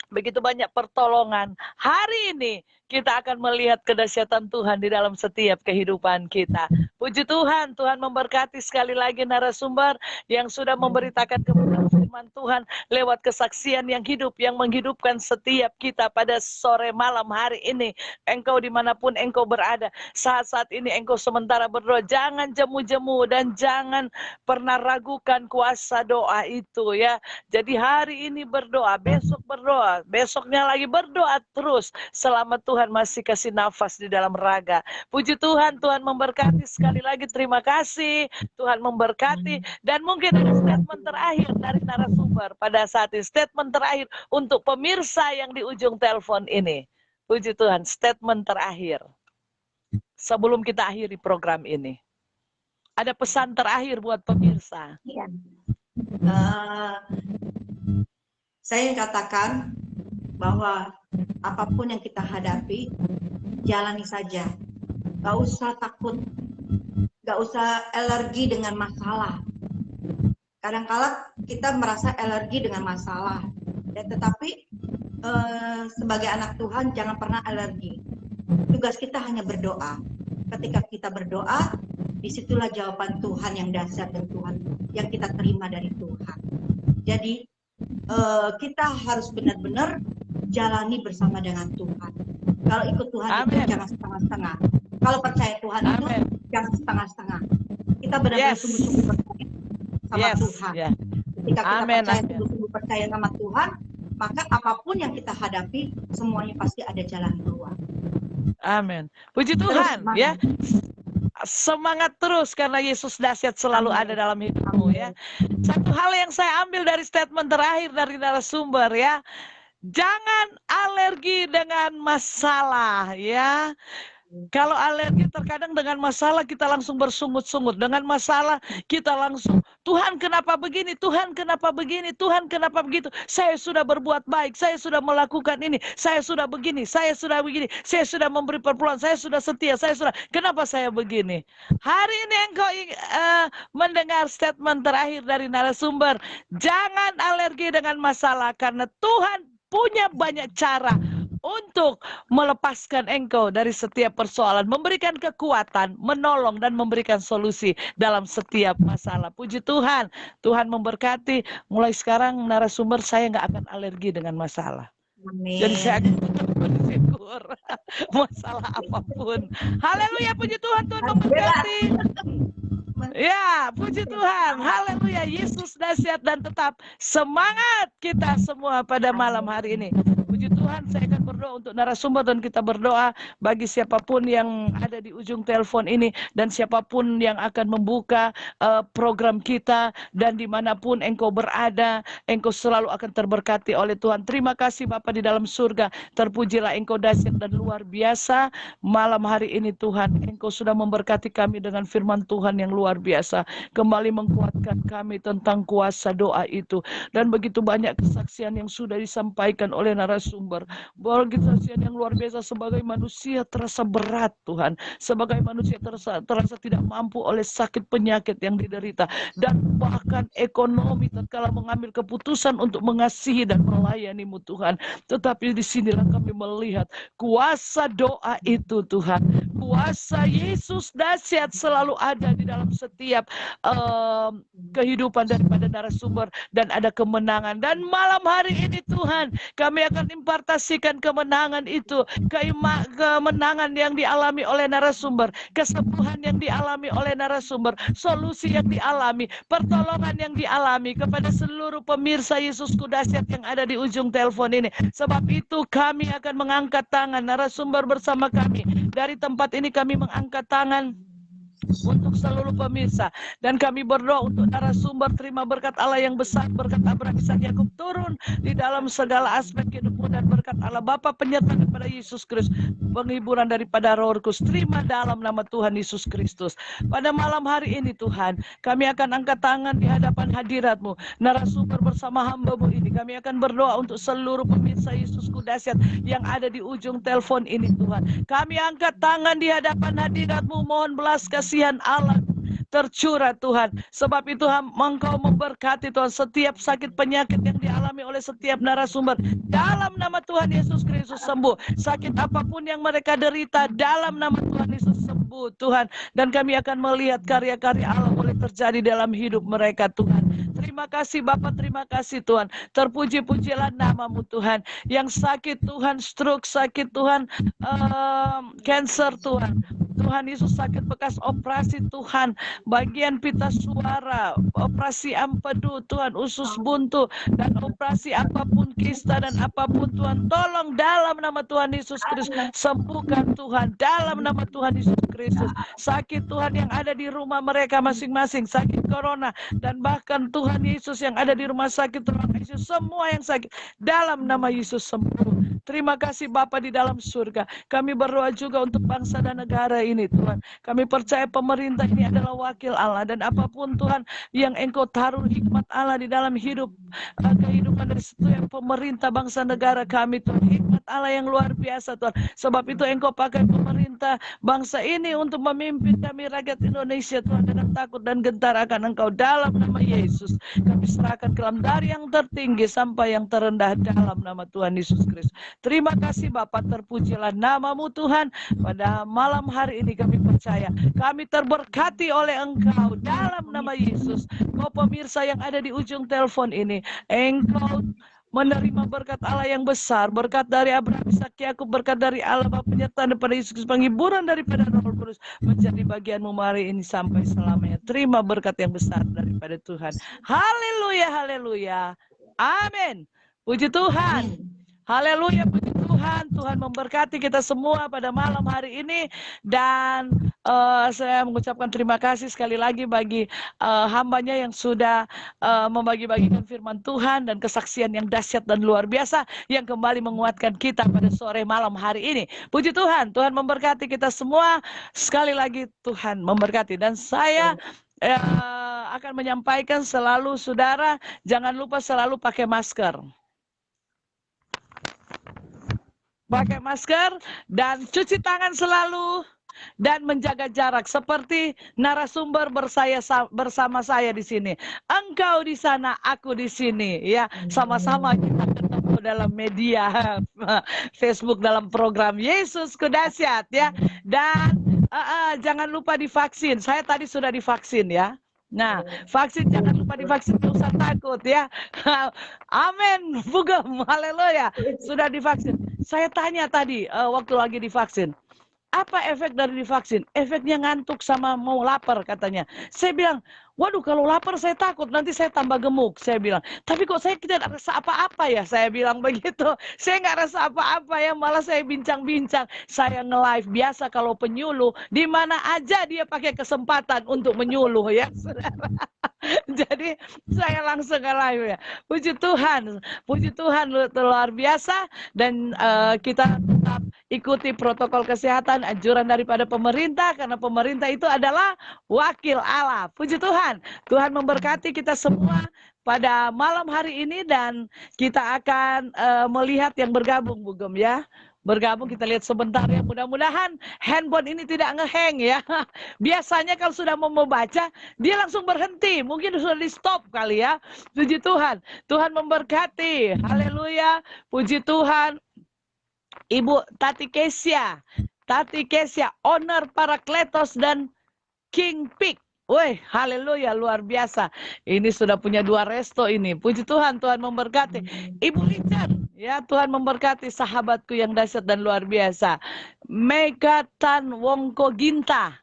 begitu banyak pertolongan. Hari ini kita akan melihat kedahsyatan Tuhan di dalam setiap kehidupan kita. Puji Tuhan, Tuhan memberkati sekali lagi narasumber yang sudah memberitakan kebenaran firman Tuhan lewat kesaksian yang hidup, yang menghidupkan setiap kita pada sore malam hari ini. Engkau dimanapun engkau berada, saat-saat ini engkau sementara berdoa, jangan jemu-jemu dan jangan pernah ragukan kuasa doa itu ya. Jadi hari ini berdoa, besok berdoa, besoknya lagi berdoa terus selama Tuhan masih kasih nafas di dalam raga. Puji Tuhan, Tuhan memberkati sekali lagi, terima kasih, Tuhan memberkati. Dan mungkin ada statement terakhir dari narasumber pada saat ini, statement terakhir untuk pemirsa yang di ujung telepon ini. Puji Tuhan, statement terakhir sebelum kita akhiri program ini. Ada pesan terakhir buat pemirsa. Iya. Saya katakan bahwa apapun yang kita hadapi, jalani saja. Gak usah takut, gak usah alergi dengan masalah. Kadang-kala kita merasa alergi dengan masalah, ya, tetapi sebagai anak Tuhan jangan pernah alergi. Tugas kita hanya berdoa. Ketika kita berdoa, disitulah jawaban Tuhan yang dasar dan Tuhan yang kita terima dari Tuhan. Jadi kita harus benar-benar jalani bersama dengan Tuhan. Kalau ikut Tuhan itu Amin. jangan setengah-setengah. Kalau percaya Tuhan itu Amin. jangan setengah-setengah. Kita benar-benar Yes. sungguh-sungguh percaya sama Yes. Tuhan. Ya. Ketika kita Amin, percaya amin. sungguh-sungguh percaya sama Tuhan, maka apapun yang kita hadapi semuanya pasti ada jalan keluar. Amin. Puji Terus Tuhan, semangat. ya. Semangat terus karena Yesus dahsyat selalu Amin. ada dalam hidupmu, ya. Satu hal yang saya ambil dari statement terakhir dari narasumber, ya. Jangan alergi dengan masalah, ya. Kalau alergi terkadang dengan masalah kita langsung bersungut-sungut. Dengan masalah kita langsung, Tuhan kenapa begini, Tuhan kenapa begini, Tuhan kenapa begitu. Saya sudah berbuat baik, saya sudah melakukan ini, saya sudah begini, saya sudah begini, saya sudah memberi perpuluhan, saya sudah setia, saya sudah, kenapa saya begini. Hari ini engkau mendengar statement terakhir dari narasumber. Jangan alergi dengan masalah karena Tuhan punya banyak cara untuk melepaskan engkau dari setiap persoalan, memberikan kekuatan, menolong dan memberikan solusi dalam setiap masalah. Puji Tuhan, Tuhan memberkati. Mulai sekarang narasumber saya nggak akan alergi dengan masalah. Amin. Jadi saya akan bersyukur masalah apapun. Haleluya, puji Tuhan, Tuhan memberkati. Ya, puji Tuhan. Haleluya, Yesus dahsyat dan tetap semangat kita semua pada malam hari ini. Puji Tuhan, saya akan berdoa untuk narasumber dan kita berdoa bagi siapapun yang ada di ujung telepon ini dan siapapun yang akan membuka program kita dan dimanapun engkau berada, engkau selalu akan terberkati oleh Tuhan. Terima kasih Bapa di dalam surga, terpujilah engkau dahsyat dan luar biasa. Malam hari ini Tuhan, engkau sudah memberkati kami dengan firman Tuhan yang luar biasa, kembali menguatkan kami tentang kuasa doa itu, dan begitu banyak kesaksian yang sudah disampaikan oleh narasumber. Begitu kesaksian yang luar biasa, sebagai manusia terasa berat Tuhan, sebagai manusia terasa tidak mampu oleh sakit penyakit yang diderita, dan bahkan ekonomi tatkala mengambil keputusan untuk mengasihi dan melayani-Mu Tuhan. Tetapi disinilah kami melihat kuasa doa itu Tuhan, kuasa Yesus dahsyat selalu ada di dalam setiap kehidupan daripada narasumber, dan ada kemenangan. Dan malam hari ini Tuhan, kami akan impartasikan kemenangan itu, kemenangan yang dialami oleh narasumber, kesembuhan yang dialami oleh narasumber, solusi yang dialami, pertolongan yang dialami kepada seluruh pemirsa Yesusku dahsyat yang ada di ujung telepon ini. Sebab itu kami akan mengangkat tangan, narasumber bersama kami. Dari tempat ini kami mengangkat tangan untuk seluruh pemirsa, dan kami berdoa untuk narasumber. Terima berkat Allah yang besar, berkat Abraham, Ishak, Yakub turun di dalam segala aspek hidupmu, dan berkat Allah Bapa penyertaan daripada Yesus Kristus, penghiburan daripada Roh Kudus, terima dalam nama Tuhan Yesus Kristus. Pada malam hari ini Tuhan, kami akan angkat tangan di hadapan hadirat-Mu. Narasumber bersama hamba-Mu ini, kami akan berdoa untuk seluruh pemirsa Yesusku dahsyat yang ada di ujung telepon ini Tuhan. Kami angkat tangan di hadapan hadirat-Mu, mohon belas kasihan Allah tercurah Tuhan. Sebab itu Engkau memberkati Tuhan setiap sakit penyakit yang dialami oleh setiap narasumber. Dalam nama Tuhan Yesus Kristus sembuh. Sakit apapun yang mereka derita, dalam nama Tuhan Yesus sembuh Tuhan. Dan kami akan melihat karya-karya Allah boleh terjadi dalam hidup mereka Tuhan. Terima kasih Bapak, terima kasih Tuhan. Terpuji-pujilah nama-Mu Tuhan. Yang sakit Tuhan, stroke sakit Tuhan, cancer Tuhan. Tuhan Yesus sakit bekas operasi Tuhan, bagian pita suara, operasi empedu Tuhan, usus buntu, dan operasi apapun, kista dan apapun Tuhan, tolong dalam nama Tuhan Yesus Kristus, sembuhkan Tuhan dalam nama Tuhan Yesus Kristus. Sakit Tuhan yang ada di rumah mereka masing-masing, sakit corona, dan bahkan Tuhan Yesus yang ada di rumah sakit, ruang ICU, semua yang sakit dalam nama Yesus sembuh. Terima kasih Bapa di dalam surga. Kami berdoa juga untuk bangsa dan negara ini Tuhan. Kami percaya pemerintah ini adalah wakil Allah, dan apapun Tuhan yang Engkau taruh hikmat Allah di dalam kehidupan dari setiap pemerintah bangsa negara kami Tuhan, hikmat Allah yang luar biasa Tuhan. Sebab itu Engkau pakai pemerintah bangsa ini untuk memimpin kami rakyat Indonesia Tuhan, dengan takut dan gentar akan Engkau dalam nama Yesus. Kami serahkan kelam dari yang tertinggi sampai yang terendah dalam nama Tuhan Yesus Kristus. Terima kasih Bapak, terpujilah namamu Tuhan. Pada malam hari ini kami percaya, kami terberkati oleh Engkau dalam nama Yesus. Kau pemirsa yang ada di ujung telepon ini, Engkau menerima berkat Allah yang besar, berkat dari Abraham, Ishak, Yakub, berkat dari Allah Bapa, penyertaan daripada Yesus, penghiburan daripada Roh Kudus menjadi bagianmu hari ini sampai selamanya. Terima berkat yang besar daripada Tuhan. Haleluya, haleluya. Amin. Puji Tuhan. Haleluya, puji Tuhan. Tuhan memberkati kita semua pada malam hari ini. Dan saya mengucapkan terima kasih sekali lagi bagi hambanya yang sudah membagi-bagikan firman Tuhan dan kesaksian yang dahsyat dan luar biasa yang kembali menguatkan kita pada sore malam hari ini. Puji Tuhan, Tuhan memberkati kita semua. Sekali lagi Tuhan memberkati. Dan saya akan menyampaikan selalu, saudara, jangan lupa selalu pakai masker. Pakai masker dan cuci tangan selalu dan menjaga jarak seperti narasumber bersama saya di sini. Engkau di sana, aku di sini, ya. Sama-sama kita ketemu dalam media Facebook dalam program Yesusku Dahsyat, ya. Dan jangan lupa divaksin. Saya tadi sudah divaksin, ya. Nah, vaksin jangan lupa divaksin, tidak usah takut, ya. Amin, Bugem, haleluya, sudah divaksin. Saya tanya tadi waktu lagi divaksin, apa efek dari divaksin? Efeknya ngantuk sama mau lapar katanya. Saya bilang, waduh kalau lapar saya takut nanti saya tambah gemuk. Saya bilang, tapi kok saya tidak rasa apa-apa ya? Saya bilang begitu. Saya nggak rasa apa-apa ya, malah saya bincang-bincang. Saya nge-live biasa kalau penyuluh, di mana aja dia pakai kesempatan untuk menyuluh ya, saudara. Jadi saya langsung nge-live ya. Puji Tuhan luar biasa. Dan kita tetap ikuti protokol kesehatan, anjuran daripada pemerintah, karena pemerintah itu adalah wakil Allah. Puji Tuhan. Tuhan memberkati kita semua pada malam hari ini, dan kita akan melihat yang bergabung, Bugem, ya. Bergabung, kita lihat sebentar ya, mudah-mudahan handphone ini tidak ngehang ya. Biasanya kalau sudah mau membaca dia langsung berhenti, mungkin sudah di stop kali ya. Puji Tuhan, Tuhan memberkati, haleluya, puji Tuhan. Ibu Tati Kesia, owner Parakletos dan King Peak. Woi, haleluya, luar biasa. Ini sudah punya 2 resto ini. Puji Tuhan, Tuhan memberkati. Ibu Richard, ya, Tuhan memberkati sahabatku yang dahsyat dan luar biasa. Mega Tan Wongko Ginta.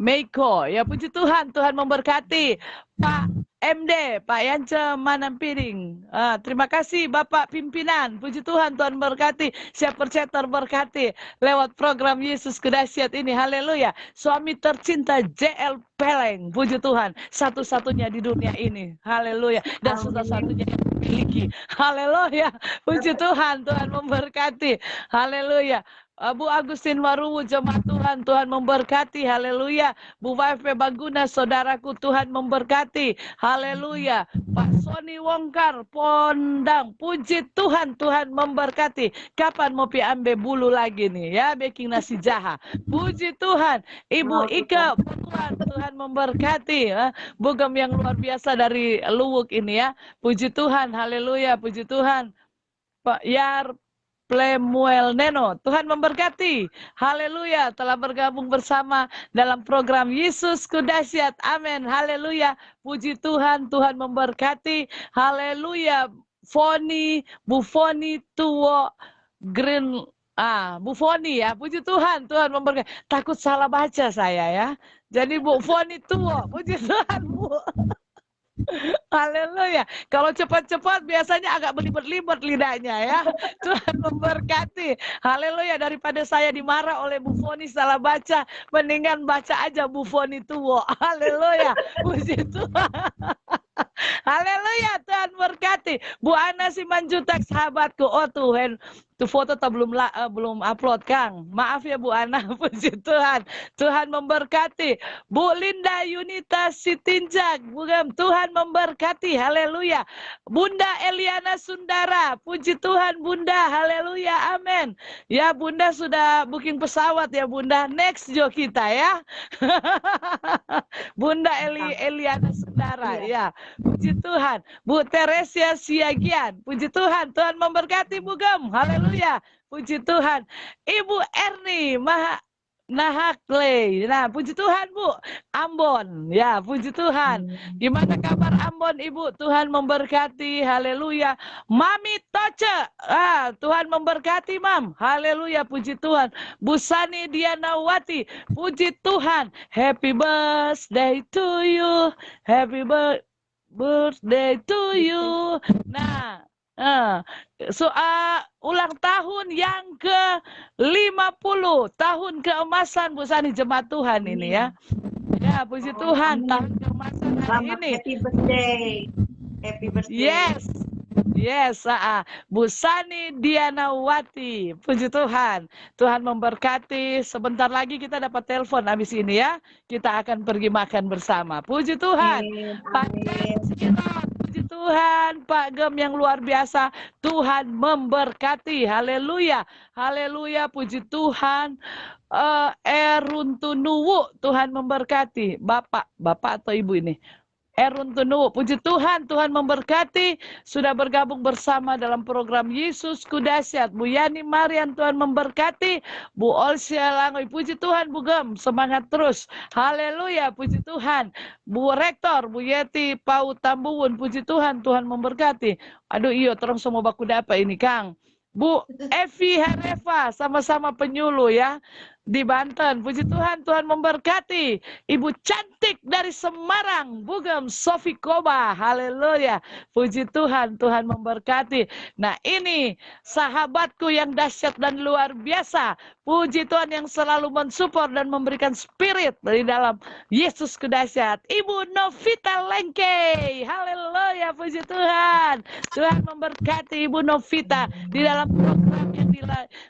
Meiko, ya puji Tuhan, Tuhan memberkati. Pak MD, Pak Yance Manampiring. Terima kasih Bapak Pimpinan. Puji Tuhan, Tuhan berkati. Saya percaya terberkati lewat program Yesusku Dahsyat ini. Haleluya. Suami tercinta JL Peleng. Puji Tuhan. Satu-satunya di dunia ini. Haleluya. Dan satu-satunya yang memiliki. Haleluya. Puji Tuhan. Tuhan memberkati. Haleluya. Bu Agustin Waruwu, jemaat Tuhan, Tuhan memberkati, haleluya. Bu WFP Baguna, saudaraku, Tuhan memberkati, haleluya. Pak Sony Wongkar, Pondang, puji Tuhan, Tuhan memberkati. Kapan mau piambe bulu lagi nih, ya, baking nasi jaha. Puji Tuhan. Ibu Ika, Tuhan memberkati, ya. Bugem yang luar biasa dari Luwuk ini ya. Puji Tuhan, haleluya, puji Tuhan. Pak Yar Plemuel Neno, Tuhan memberkati. Haleluya, telah bergabung bersama dalam program Yesusku Dahsyat. Amin. Haleluya. Puji Tuhan, Tuhan memberkati. Haleluya. Bu Foni Tuwo Green. Bu Foni ya. Puji Tuhan, Tuhan memberkati. Takut salah baca saya ya. Jadi Bu Foni Tuwo. Puji Tuhan, Bu. Haleluya. Kalau cepat-cepat biasanya agak belibet-libet lidahnya ya. Tuhan memberkati. Haleluya. Daripada saya dimarah oleh Bu Foni salah baca, mendingan baca aja Bu Foni Tuwo. Haleluya. Puji Tuhan. Haleluya. Tuhan berkati. Bu Ana Simanjutek, sahabatku. Oh Tuh foto tak belum upload, Kang. Maaf ya Bu Ana, puji Tuhan. Tuhan memberkati. Bu Linda Yunita Sitinjak, Tuhan memberkati. Haleluya. Bunda Eliana Sundara, puji Tuhan Bunda. Haleluya. Amin. Ya Bunda sudah booking pesawat ya Bunda. Next jo kita ya. Bunda Eliana Sundara, ya. Puji Tuhan. Bu Teresia Siagian, puji Tuhan. Tuhan memberkati Bu Gem. Haleluya. Puji Tuhan. Ibu Erni Nahakle. Nah, puji Tuhan Bu. Ambon. Ya, puji Tuhan. Gimana kabar Ambon Ibu? Tuhan memberkati. Haleluya. Mami Toce. Tuhan memberkati Mam. Haleluya. Puji Tuhan. Bu Sani Dianawati. Puji Tuhan. Happy birthday to you. Happy birthday to you. Nah, ulang tahun yang ke-50, tahun keemasan Bu Sani, jemaat Tuhan ini ya. Ya, puji Tuhan, tahun keemasan hari ini. Happy birthday. Happy birthday. Yes, Bu Sani Dianawati, puji Tuhan. Tuhan memberkati. Sebentar lagi kita dapat telepon habis ini ya. Kita akan pergi makan bersama. Puji Tuhan. Pak Gem Sirat, puji Tuhan. Pak Gem yang luar biasa. Tuhan memberkati. Haleluya. Haleluya, puji Tuhan. Eruntunuwu, Tuhan memberkati. Bapak atau Ibu ini? Erun Tunu, puji Tuhan, Tuhan memberkati, sudah bergabung bersama dalam program Yesus Kudasyat. Bu Yani Marian, Tuhan memberkati. Bu Olsia Langoy, puji Tuhan, Bu Gem, semangat terus. Haleluya, puji Tuhan. Bu Rektor, Bu Yeti Pau Tambuwun, puji Tuhan, Tuhan memberkati. Aduh iyo, terus semua baku apa ini Kang. Bu Evi Hereva, sama-sama penyuluh ya. Di Banten, puji Tuhan, Tuhan memberkati. Ibu cantik dari Semarang, Bugem Sofi Koba, haleluya, puji Tuhan, Tuhan memberkati. Nah ini sahabatku yang dahsyat dan luar biasa, puji Tuhan yang selalu mensupport dan memberikan spirit dari dalam Yesus Kudasyat. Ibu Novita Lengke, haleluya, puji Tuhan. Tuhan memberkati Ibu Novita di dalam program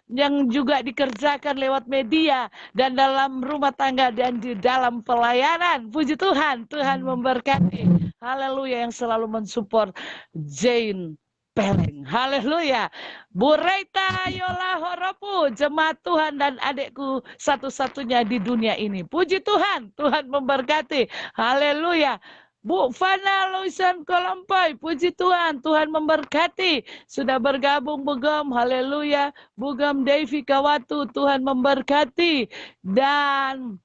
yang juga dikerjakan lewat media dan dalam rumah tangga dan di dalam pelayanan. Puji Tuhan, Tuhan memberkati. Haleluya, yang selalu mensupport Jane Peleng. Haleluya. Bu Reita Yola Horopu, jemaat Tuhan dan adikku satu-satunya di dunia ini. Puji Tuhan, Tuhan memberkati. Haleluya. Bu Fana Luisan Kolompoy, puji Tuhan, Tuhan memberkati. Sudah bergabung Bu Gem, haleluya. Bu Gem Devi Kawatu, Tuhan memberkati. Dan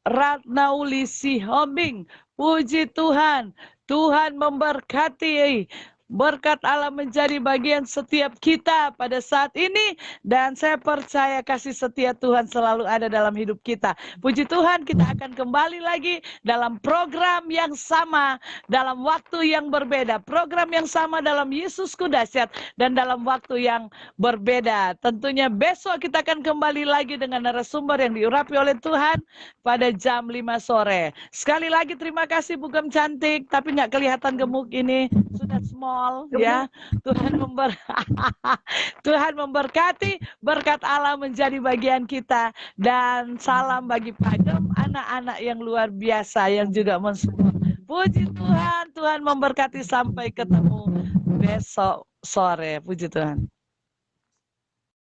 Ratnauli Sihombing, puji Tuhan, Tuhan memberkati. Berkat Allah menjadi bagian setiap kita pada saat ini. Dan saya percaya kasih setia Tuhan selalu ada dalam hidup kita. Puji Tuhan, kita akan kembali lagi dalam program yang sama, dalam waktu yang berbeda. Program yang sama dalam Yesus Kudasyat dan dalam waktu yang berbeda. Tentunya besok kita akan kembali lagi dengan narasumber yang diurapi oleh Tuhan pada jam 5 sore. Sekali lagi terima kasih Bu Gem cantik, tapi nggak kelihatan gemuk ini. Sudah small. Ya, Tuhan memberkati, berkat Allah menjadi bagian kita, dan salam bagi Pak Gem, anak-anak yang luar biasa yang juga mensupport. Puji Tuhan, Tuhan memberkati, sampai ketemu besok sore. Puji Tuhan.